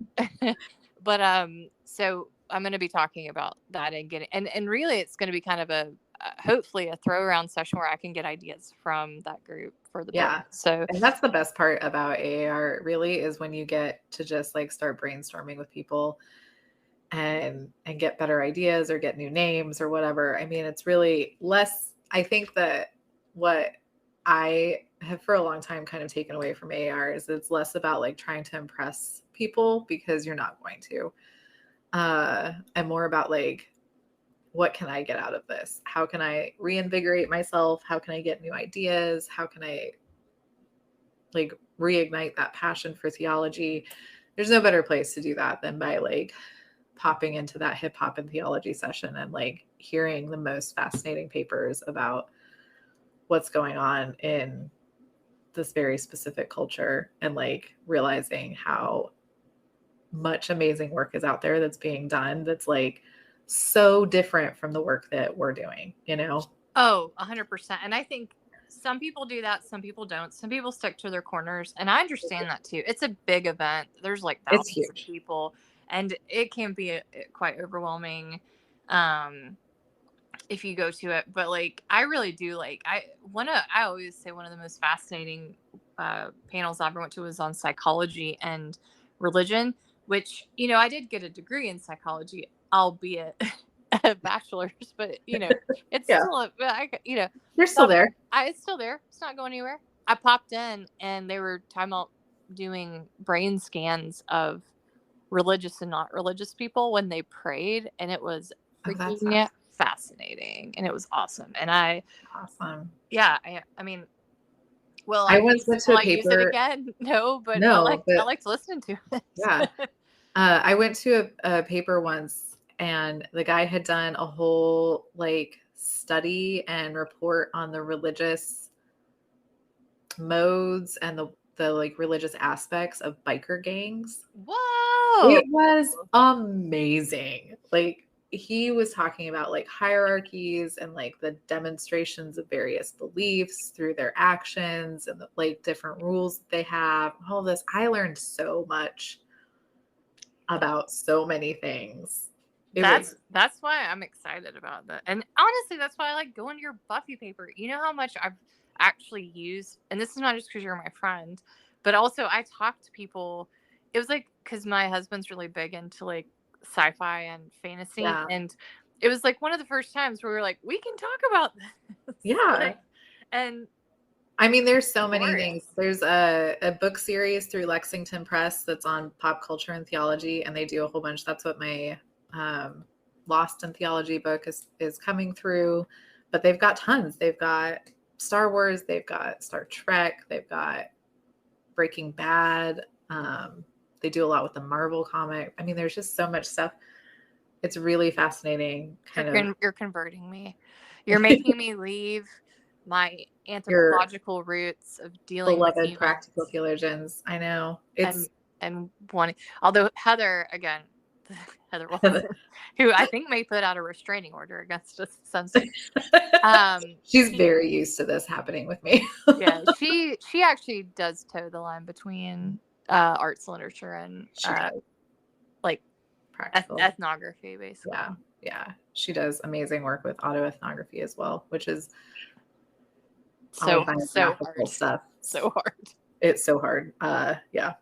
so I'm going to be talking about that and getting and really it's going to be kind of hopefully a throw around session where I can get ideas from that group for the book. So and that's the best part about AAR really is when you get to just like start brainstorming with people and get better ideas or get new names or whatever. I mean, it's really less. I think that what I have for a long time kind of taken away from AAR is it's less about like trying to impress people because you're not going to, and more about like, what can I get out of this? How can I reinvigorate myself? How can I get new ideas? How can I like reignite that passion for theology, there's no better place to do that than by like popping into that hip hop and theology session and like hearing the most fascinating papers about what's going on in this very specific culture, and like realizing how much amazing work is out there that's being done that's like so different from the work that we're doing, you know? Oh, 100%. And I think some people do that, some people don't. Some people stick to their corners, and I understand that too. It's a big event. There's like It's thousands of huge. people, and it can be quite overwhelming if you go to it. But like, I really do like. I always say one of the most fascinating panels I ever went to was on psychology and religion, which, you know, I did get a degree in psychology, albeit a bachelor's, but you know, it's Yeah. still, you know, They're still there. it's still there. It's not going anywhere. I popped in and they were talking about doing brain scans of religious and not religious people when they prayed, and it was freaking fascinating, and it was awesome. And Awesome. Yeah, I mean, well, I once went to a paper. Use it again? No, but no, I liked listening to it. Yeah. I went to a paper once, and the guy had done a whole like study and report on the religious modes and the like religious aspects of biker gangs. Whoa! It was amazing. Like, he was talking about like hierarchies and like the demonstrations of various beliefs through their actions and the like different rules that they have. All this. I learned so much about so many things. That's why I'm excited about that. And honestly, that's why I like going to your Buffy paper. You know how much I've actually used, and this is not just because you're my friend, but also I talk to people. It was like, because my husband's really big into like sci-fi and fantasy, and it was like one of the first times where we were like, we can talk about this. Yeah. Like, and I mean, there's so many things. There's a book series through Lexington Press that's on pop culture and theology, and they do a whole bunch. That's what my Lost in Theology book is coming through. But they've got tons. They've got Star Wars, they've got Star Trek, they've got Breaking Bad. They do a lot with the Marvel comic. I mean, there's just so much stuff. It's really fascinating. You're converting me. You're making me leave my anthropological roots of dealing with humans. Practical theologians. I know. And wanting, although Heather Wilson, who I think may put out a restraining order against us someday. She's very used to this happening with me. Yeah, she actually does toe the line between arts, literature, and like practical ethnography, basically. Yeah. She does amazing work with autoethnography as well, which is so hard stuff. So hard. It's so hard. Yeah.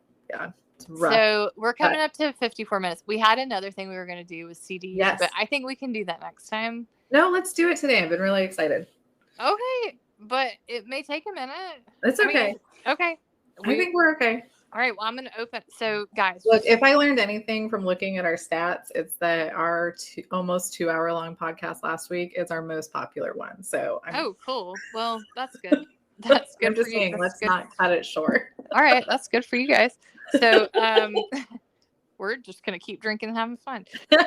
It's rough. So we're coming up to 54 minutes. We had another thing we were going to do with CDs, but I think we can do that next time. No, let's do it today. I've been really excited. Okay, but it may take a minute. It's okay. Okay. I think we're okay. All right, well, I'm going to open. So, guys. Look, if I learned anything from looking at our stats, it's that our almost 2 hour long podcast last week is our most popular one. So, cool. Well, that's good. That's good. I'm just saying, let's not cut it short. All right, that's good for you guys. So, we're just going to keep drinking and having fun.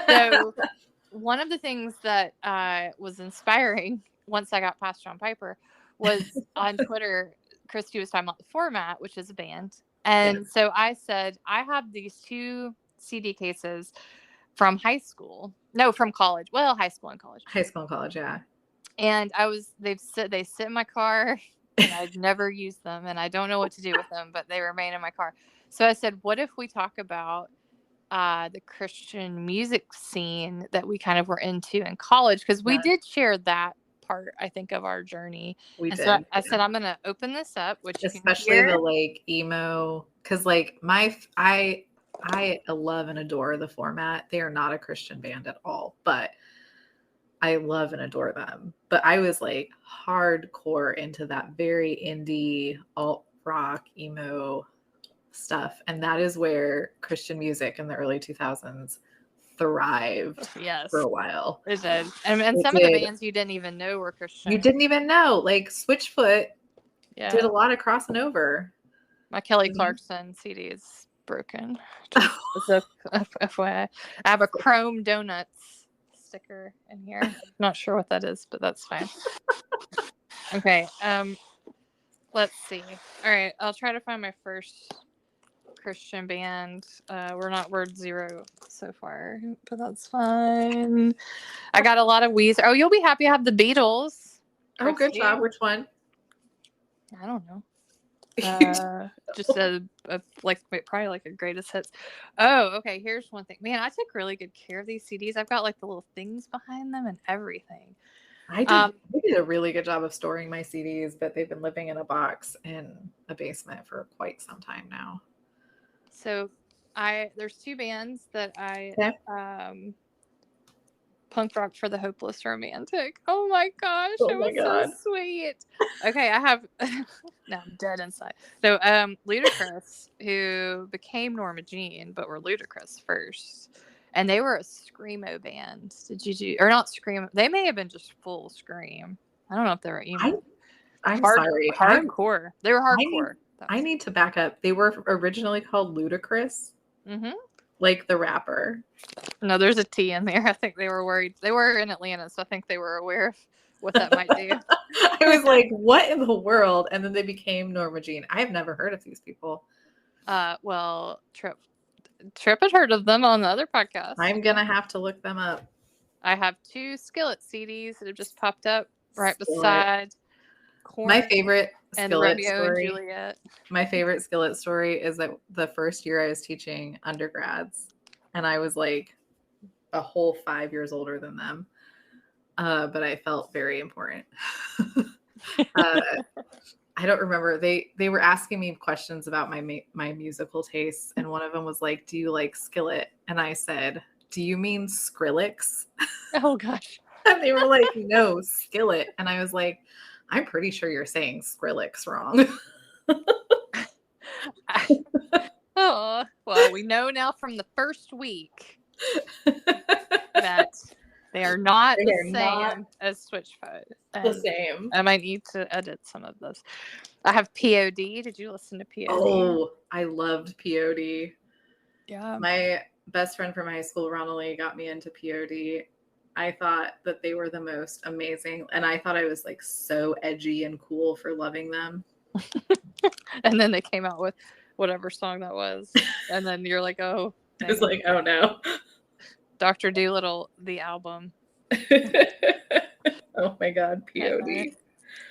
So, one of the things that was inspiring once I got past John Piper was on Twitter, Christy was talking about the Format, which is a band. And so I said, I have these 2 CD cases from from college. Well, high school and college. High school and college, yeah. And they sit in my car, and I've never used them, and I don't know what to do with them, but they remain in my car. So I said, what if we talk about the Christian music scene that we kind of were into in college? Because we did share that part, I think, of our journey. I said, I'm going to open this up, which especially the like emo, because like I love and adore the Format. They are not a Christian band at all, but I love and adore them. But I was like hardcore into that very indie alt rock emo stuff, and that is where Christian music in the early 2000s thrived for a while. It did. And some of the bands you didn't even know were Christian. You didn't even know. Like Switchfoot did a lot of crossing over. My Kelly Mhm. Clarkson CD is broken. Just as a FYI. I have a Chrome Donuts sticker in here. Not sure what that is, but that's fine. Okay. Let's see. All right. I'll try to find my first Christian band. We're 0 so far, but that's fine. I got a lot of Weezer. Oh, you'll be happy I have the Beatles. Oh, good Christy. job. Which one? I don't know. Just probably like a greatest hits. Oh, okay. Here's one thing. Man, I took really good care of these CDs. I've got like the little things behind them and everything. I did a really good job of storing my CDs, but they've been living in a box in a basement for quite some time now. So there's 2 bands that I Okay. Punk Rock for the Hopeless Romantic. Oh my gosh, Oh it my was God. so sweet. Okay, I have now I'm dead inside. So Ludacris, who became Norma Jean, but were Ludacris first. And they were a screamo band. Or not screamo? They may have been just full scream. I don't know if they were emo. I'm sorry. Hardcore. They were hardcore. I need to back up. They were originally called Ludacris, like the rapper. No, there's a T in there. I think they were worried. They were in Atlanta, so I think they were aware of what that might do. I was like, what in the world? And then they became Norma Jean. I have never heard of these people. Well, Trip had heard of them on the other podcast. I'm going to have to look them up. I have 2 Skillet CDs that have just popped up right beside Korn. My favorite and Skillet Romeo story. and Juliet. My favorite Skillet story is that the first year I was teaching undergrads, and I was like a whole 5 years older than them. But I felt very important. I don't remember. They were asking me questions about my musical tastes, and one of them was like, "Do you like Skillet?" And I said, "Do you mean Skrillex?" Oh gosh. And they were like, "No, Skillet." And I was like, "I'm pretty sure you're saying Skrillex wrong." Oh, well, we know now from the first week that they are not the same as Switchfoot. The same. I might need to edit some of this. I have POD. Did you listen to POD? Oh, I loved POD. Yeah. My best friend from high school, Ronald, got me into POD. I thought that they were the most amazing, and I thought I was like so edgy and cool for loving them. And then they came out with whatever song that was, and then you're like, oh. I was like, oh no. Dr. Dolittle, the album. Oh my God, POD.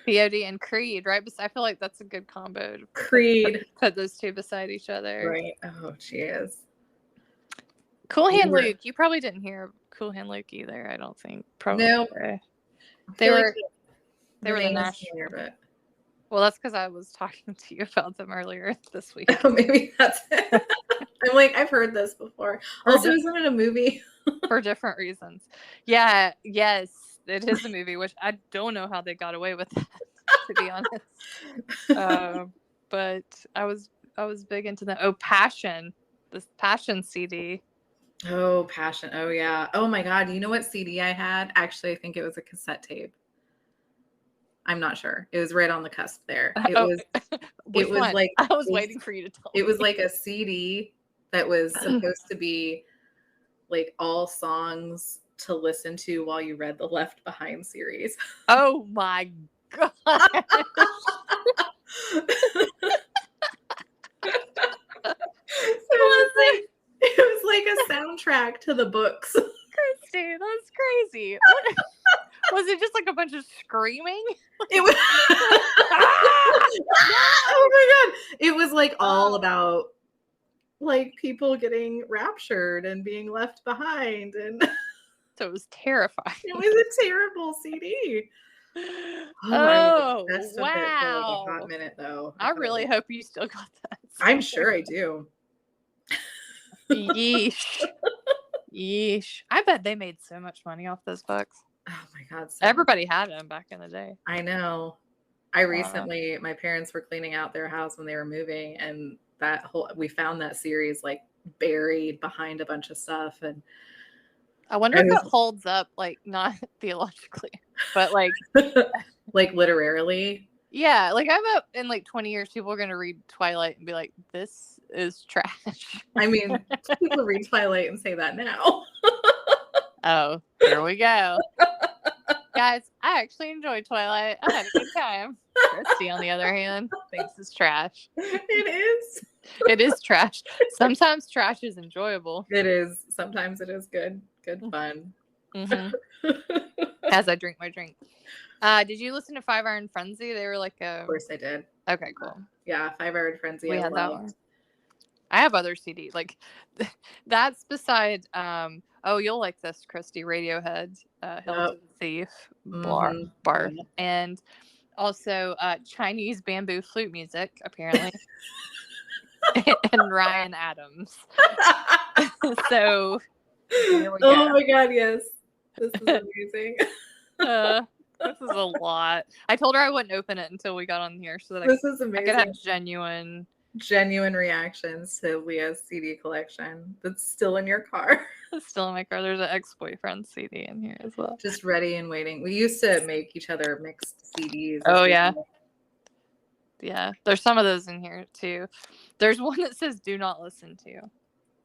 POD and Creed, right? I feel like that's a good combo. Creed. Put those 2 beside each other. Right. Oh, cheers. Cool Hand Luke. You probably didn't hear Cool Hand Luke either, I don't think. Probably. No. They were the national. Well, that's because I was talking to you about them earlier this week. Oh, maybe that's it. I'm like, I've heard this before. Also, isn't it a movie? For different reasons. Yeah, yes, it is a movie, which I don't know how they got away with that, to be honest. But I was big into that. Oh, Passion. This Passion CD. Oh, Passion. Oh, yeah. Oh, my God. You know what CD I had? Actually, I think it was a cassette tape. I'm not sure. It was right on the cusp there. It was like I was waiting for you to tell me. It was like a CD that was supposed to be like all songs to listen to while you read the Left Behind series. Oh my God. It was like a soundtrack to the books. Christy, that's crazy. Was it just like a bunch of screaming? It was. Oh my God. It was like all about like people getting raptured and being left behind. And so it was terrifying. It was a terrible CD. Oh, that stuff wow. for like a hot minute though. I really hope you still got that. I'm sure I do. Yeesh. Yeesh. I bet they made so much money off those books. Oh my God. Everybody had them back in the day. I know. My parents were cleaning out their house when they were moving, and we found that series like buried behind a bunch of stuff. And I wonder if it holds up, like not theologically, but like like literarily. Yeah, like I bet in like 20 years, people are gonna read Twilight and be like, "This is trash." I mean, people read Twilight and say that now. Oh, here we go. Guys, I actually enjoyed Twilight. I had a good time. Christy, on the other hand, thinks it's trash. It is. It is trash. Sometimes trash is enjoyable. It is. Sometimes it is good fun. Mm-hmm. As I drink my drink. Did you listen to 5 Iron Frenzy? They were like a... Of course I did. Okay, cool. Yeah, 5 Iron Frenzy. We I had loved. that one. I have other CD. Like, that's beside... oh, you'll like this, Christy. Radiohead, Hail to the Thief, Bar. Yeah. And also Chinese bamboo flute music, apparently. And Ryan Adams. So, there we go. Oh my god, yes. This is amazing. This is a lot. I told her I wouldn't open it until we got on here so that this is amazing. I could have genuine reactions to Leah's CD collection that's still in your car. Still in my car. There's an ex-boyfriend CD in here as well. Just ready and waiting. We used to make each other mixed CDs. Oh, yeah. Yeah. There's some of those in here, too. There's one that says do not listen to.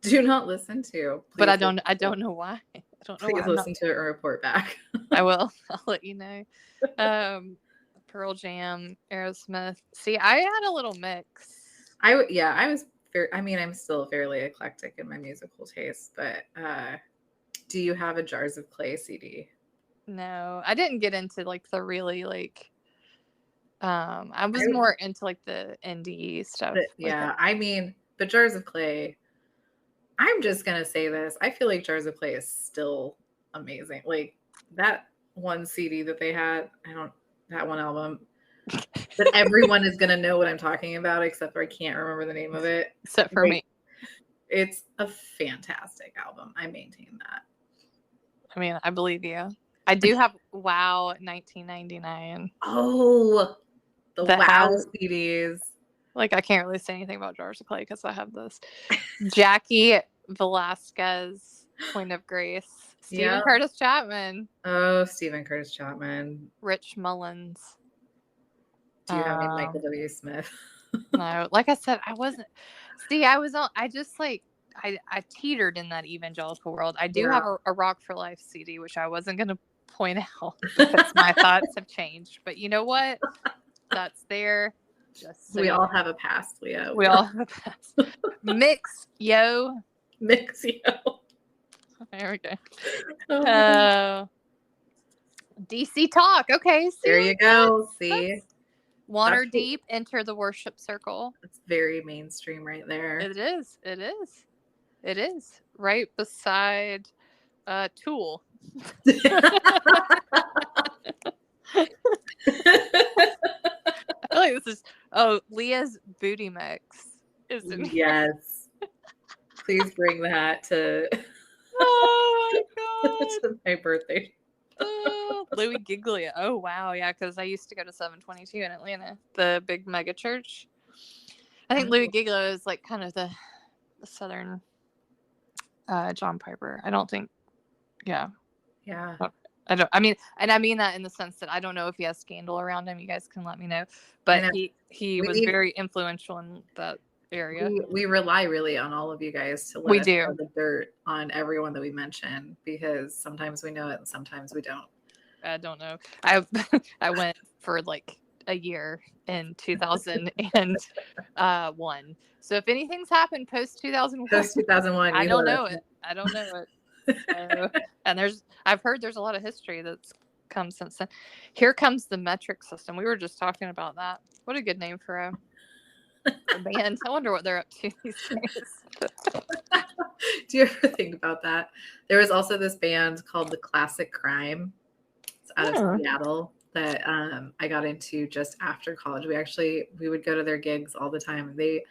Do not listen to. But I don't know why. I don't know. Please listen to it and report back. I will. I'll let you know. Pearl Jam, Aerosmith. See, I had a little mix. I'm still fairly eclectic in my musical taste, but do you have a Jars of Clay CD? No, I didn't get into like the really like I was more into like the indie stuff. But Jars of Clay, I'm just gonna say this. I feel like Jars of Clay is still amazing. Like that one CD that they had, that one album that everyone is gonna know what I'm talking about, except for I can't remember the name of it. Except for me. It's a fantastic album. I maintain that. I mean, I believe you. I do have Wow 1999. Oh, the Wow CDs. Like, I can't really say anything about Jars of Clay because I have this. Jackie Velasquez, Point of Grace. Stephen Curtis Chapman. Oh, Stephen Curtis Chapman. Rich Mullins. Do you have any Michael W. Smith? No, like I said, I wasn't. See, I teetered in that evangelical world. I do have a Rock for Life CD, which I wasn't going to point out because my thoughts have changed. But you know what? That's there. Just so we all have a past, Leah. We all have a past. Mix, yo. Mix, yo. There we go. DC Talk. Okay. See, there you go. See? Water Deep, Enter the Worship Circle. It's very mainstream right there. It is. It is. It is. Right beside Tool. I feel like this is Leah's Booty Mix. Yes. Please bring that to oh my god. to my birthday. Louis Giglia. Oh wow, yeah, because I used to go to 722 in Atlanta, the big mega church. I think Louis Giglia is like kind of the southern John Piper. I don't think yeah. I mean that in the sense that I don't know if he has scandal around him. You guys can let me know. But he was very influential in that area. We rely really on all of you guys to let us know the dirt on everyone that we mention, because sometimes we know it and sometimes we don't. I don't know. I went for like a year in 2001. So if anything's happened post 2001, I don't know it. And I've heard there's a lot of history that's come since then. Here Comes the Metric System. We were just talking about that. What a good name for a band. I wonder what they're up to these days. Do you ever think about that? There was also this band called The Classic Crime. It's out of Seattle that I got into just after college. We would go to their gigs all the time. They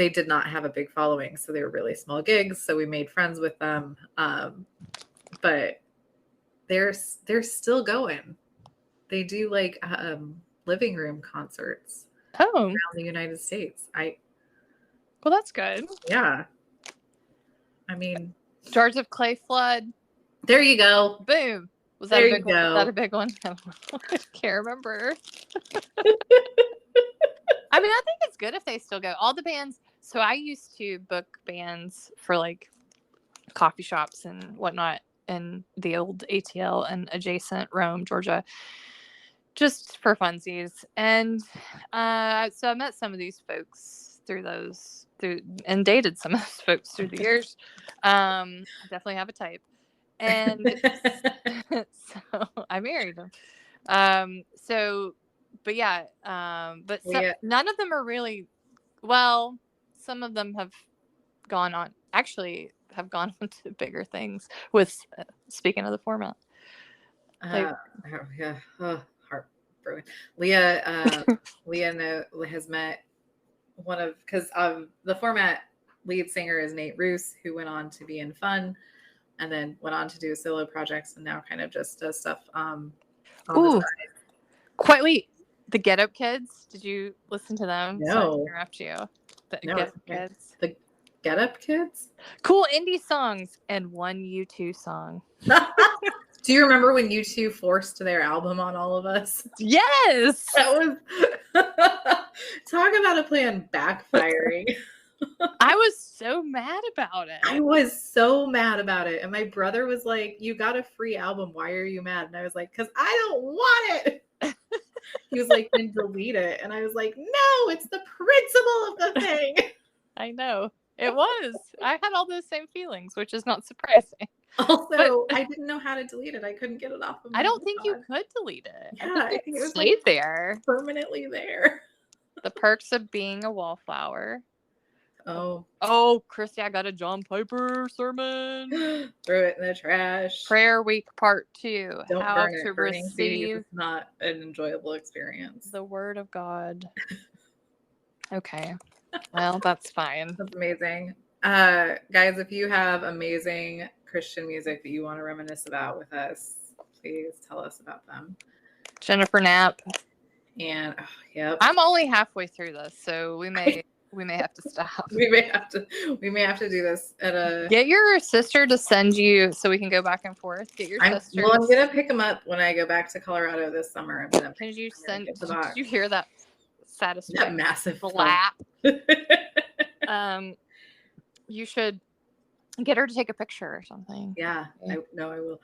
did not have a big following, so they were really small gigs. So we made friends with them. But they're still going. They do like living room concerts around the United States. Well, that's good. Yeah. I mean, Jars of Clay Flood. There you go. Boom. Was that There a big you one? Was go. that a big one? I don't know. I can't remember. I mean, I think it's good if they still go. All the bands. So I used to book bands for like coffee shops and whatnot in the old ATL and adjacent Rome, Georgia, just for funsies. And so I met some of these folks and dated some of those folks through the years. I definitely have a type. And so I married him. But yeah, none of them are really, well, some of them have gone on to bigger things with, speaking of the format. Yeah. Heartbroken. Leah has met because the format lead singer is Nate Roos, who went on to be in Fun and then went on to do solo projects and now kind of just does stuff on the side. Wait, the Get Up Kids, did you listen to them? No. Sorry to interrupt you. The Get Up Kids? Cool indie songs and one U2 song. Do you remember when U2 forced their album on all of us? Yes! That was talk about a plan backfiring. I was so mad about it. I was so mad about it. And my brother was like, you got a free album. Why are you mad? And I was like, because I don't want it. He was like, then delete it. And I was like, no, it's the principle of the thing. I know. It was. I had all those same feelings, which is not surprising. Also, I didn't know how to delete it. I couldn't get it off of my I don't think you could delete it. Yeah, I think it stayed there. Permanently there. The perks of being a wallflower. Oh, Christy, I got a John Piper sermon. Throw it in the trash. Prayer Week Part 2. Don't how burn to it. receive is not an enjoyable experience. The Word of God. Okay. Well, that's fine. That's amazing. Guys, if you have amazing Christian music that you want to reminisce about with us, please tell us about them. Jennifer Knapp. And yep. I'm only halfway through this, so we may have to stop. We may have to do this at a. Get your sister to send you so we can go back and forth. Get your sister. Well, I'm gonna pick them up when I go back to Colorado this summer. Did you hear that satisfying massive slap? You should get her to take a picture or something. Yeah, I will.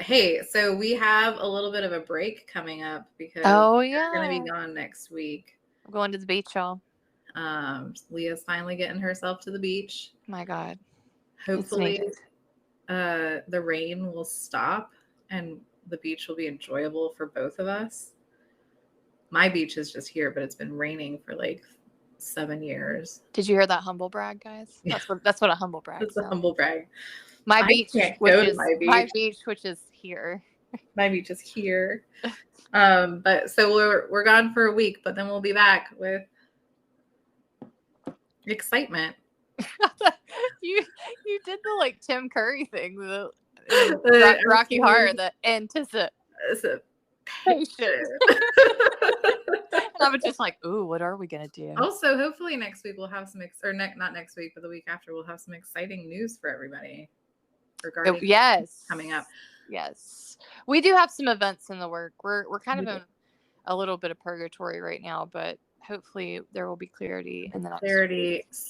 Hey, so we have a little bit of a break coming up because we're gonna be gone next week. I'm going to the beach, y'all. Leah's finally getting herself to the beach. My God. Hopefully the rain will stop and the beach will be enjoyable for both of us. My beach is just here, but it's been raining for like 7 years. Did you hear that humble brag, guys? Yeah. That's what a humble brag is. It's a humble brag. My beach, which is here. My beach is here. But so we're gone for a week, but then we'll be back with excitement. You did the like Tim Curry thing, the Rocky Horror, the anticipation. And I was just like, ooh, what are we gonna do? Also, hopefully next week we'll have some not next week, but the week after we'll have some exciting news for everybody regarding coming up. Yes, we do have some events in the work. We're kind of in a little bit of purgatory right now, but hopefully there will be clarity in the next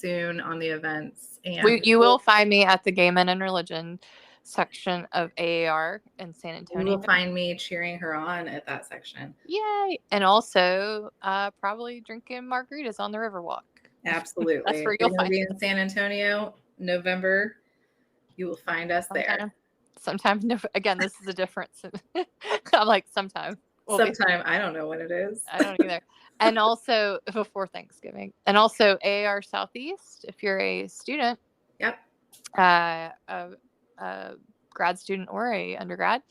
soon on the events. And you will find me at the Gay Men and Religion section of AAR in San Antonio. You will find me cheering her on at that section. Yay! And also probably drinking margaritas on the Riverwalk. Absolutely. That's where you'll find me in San Antonio, November. You will find us there. Sometime. Again, this is a difference. I'm like sometime. I don't know when it is. I don't either. And also before Thanksgiving. And also AAR Southeast, if you're a student. Yep. A grad student or a undergrad,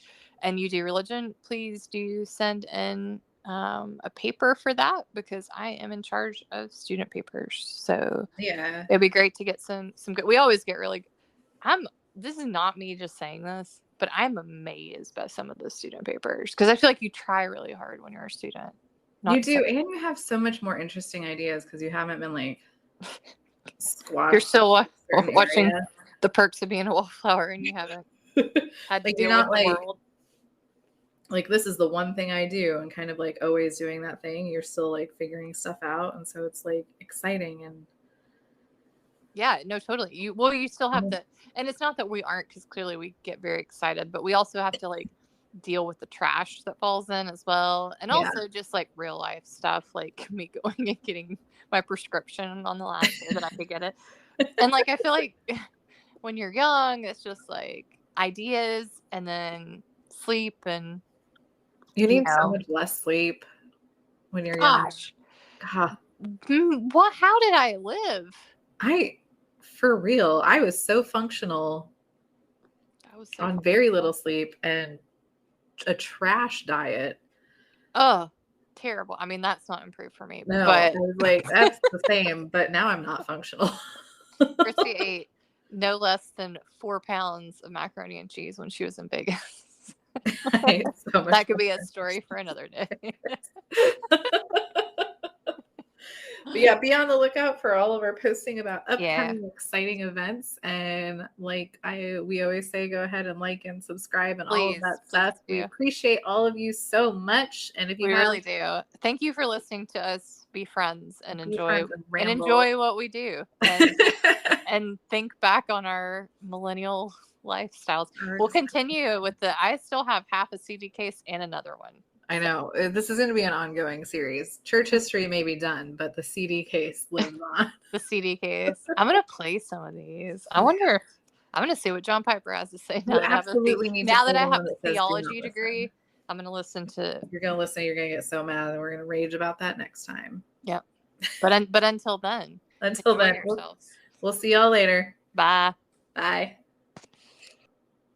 and you do religion, please do send in a paper for that, because I am in charge of student papers. So yeah, it'd be great to get some good. We always get really. This is not me just saying this, but I'm amazed by some of the student papers, because I feel like you try really hard when you're a student. You do, and you have so much more interesting ideas because you haven't been like squashed. You're still watching The Perks of Being a Wallflower, and you haven't had to deal with the world. like, this is the one thing I do, and kind of like always doing that thing. You're still like figuring stuff out. And so it's like exciting. And yeah, no, totally. You still have to, and it's not that we aren't, because clearly we get very excited, but we also have to like deal with the trash that falls in as well. And yeah. also just like real life stuff, like me going and getting my prescription on the last day that I could get it. And like, I feel like when you're young, it's just like ideas and then sleep and You need so much less sleep when you're young. gosh. God. What? How did I live? For real, I was so functional on very little sleep and a trash diet. Oh, terrible. I mean, that's not improved for me. No, but I was like, that's the same, but now I'm not functional. Christy ate no less than 4 pounds of macaroni and cheese when she was in Vegas. So that could be a story for another day. But yeah, be on the lookout for all of our posting about upcoming exciting events. And like we always say, go ahead and like and subscribe and all of that stuff. We appreciate all of you so much. And if you really do, thank you for listening to us be friends and enjoy what we do and think back on our millennial lifestyles. We'll continue with I still have half a CD case and another one. I know. This is going to be an ongoing series. Church history may be done, but the CD case lives on. The CD case. I'm going to play some of these. I wonder. I'm going to see what John Piper has to say now that I have a theology degree. I'm going to listen to. You're going to listen. You're going to get so mad, and we're going to rage about that next time. Yep. But until then. We'll see y'all later. Bye. Bye.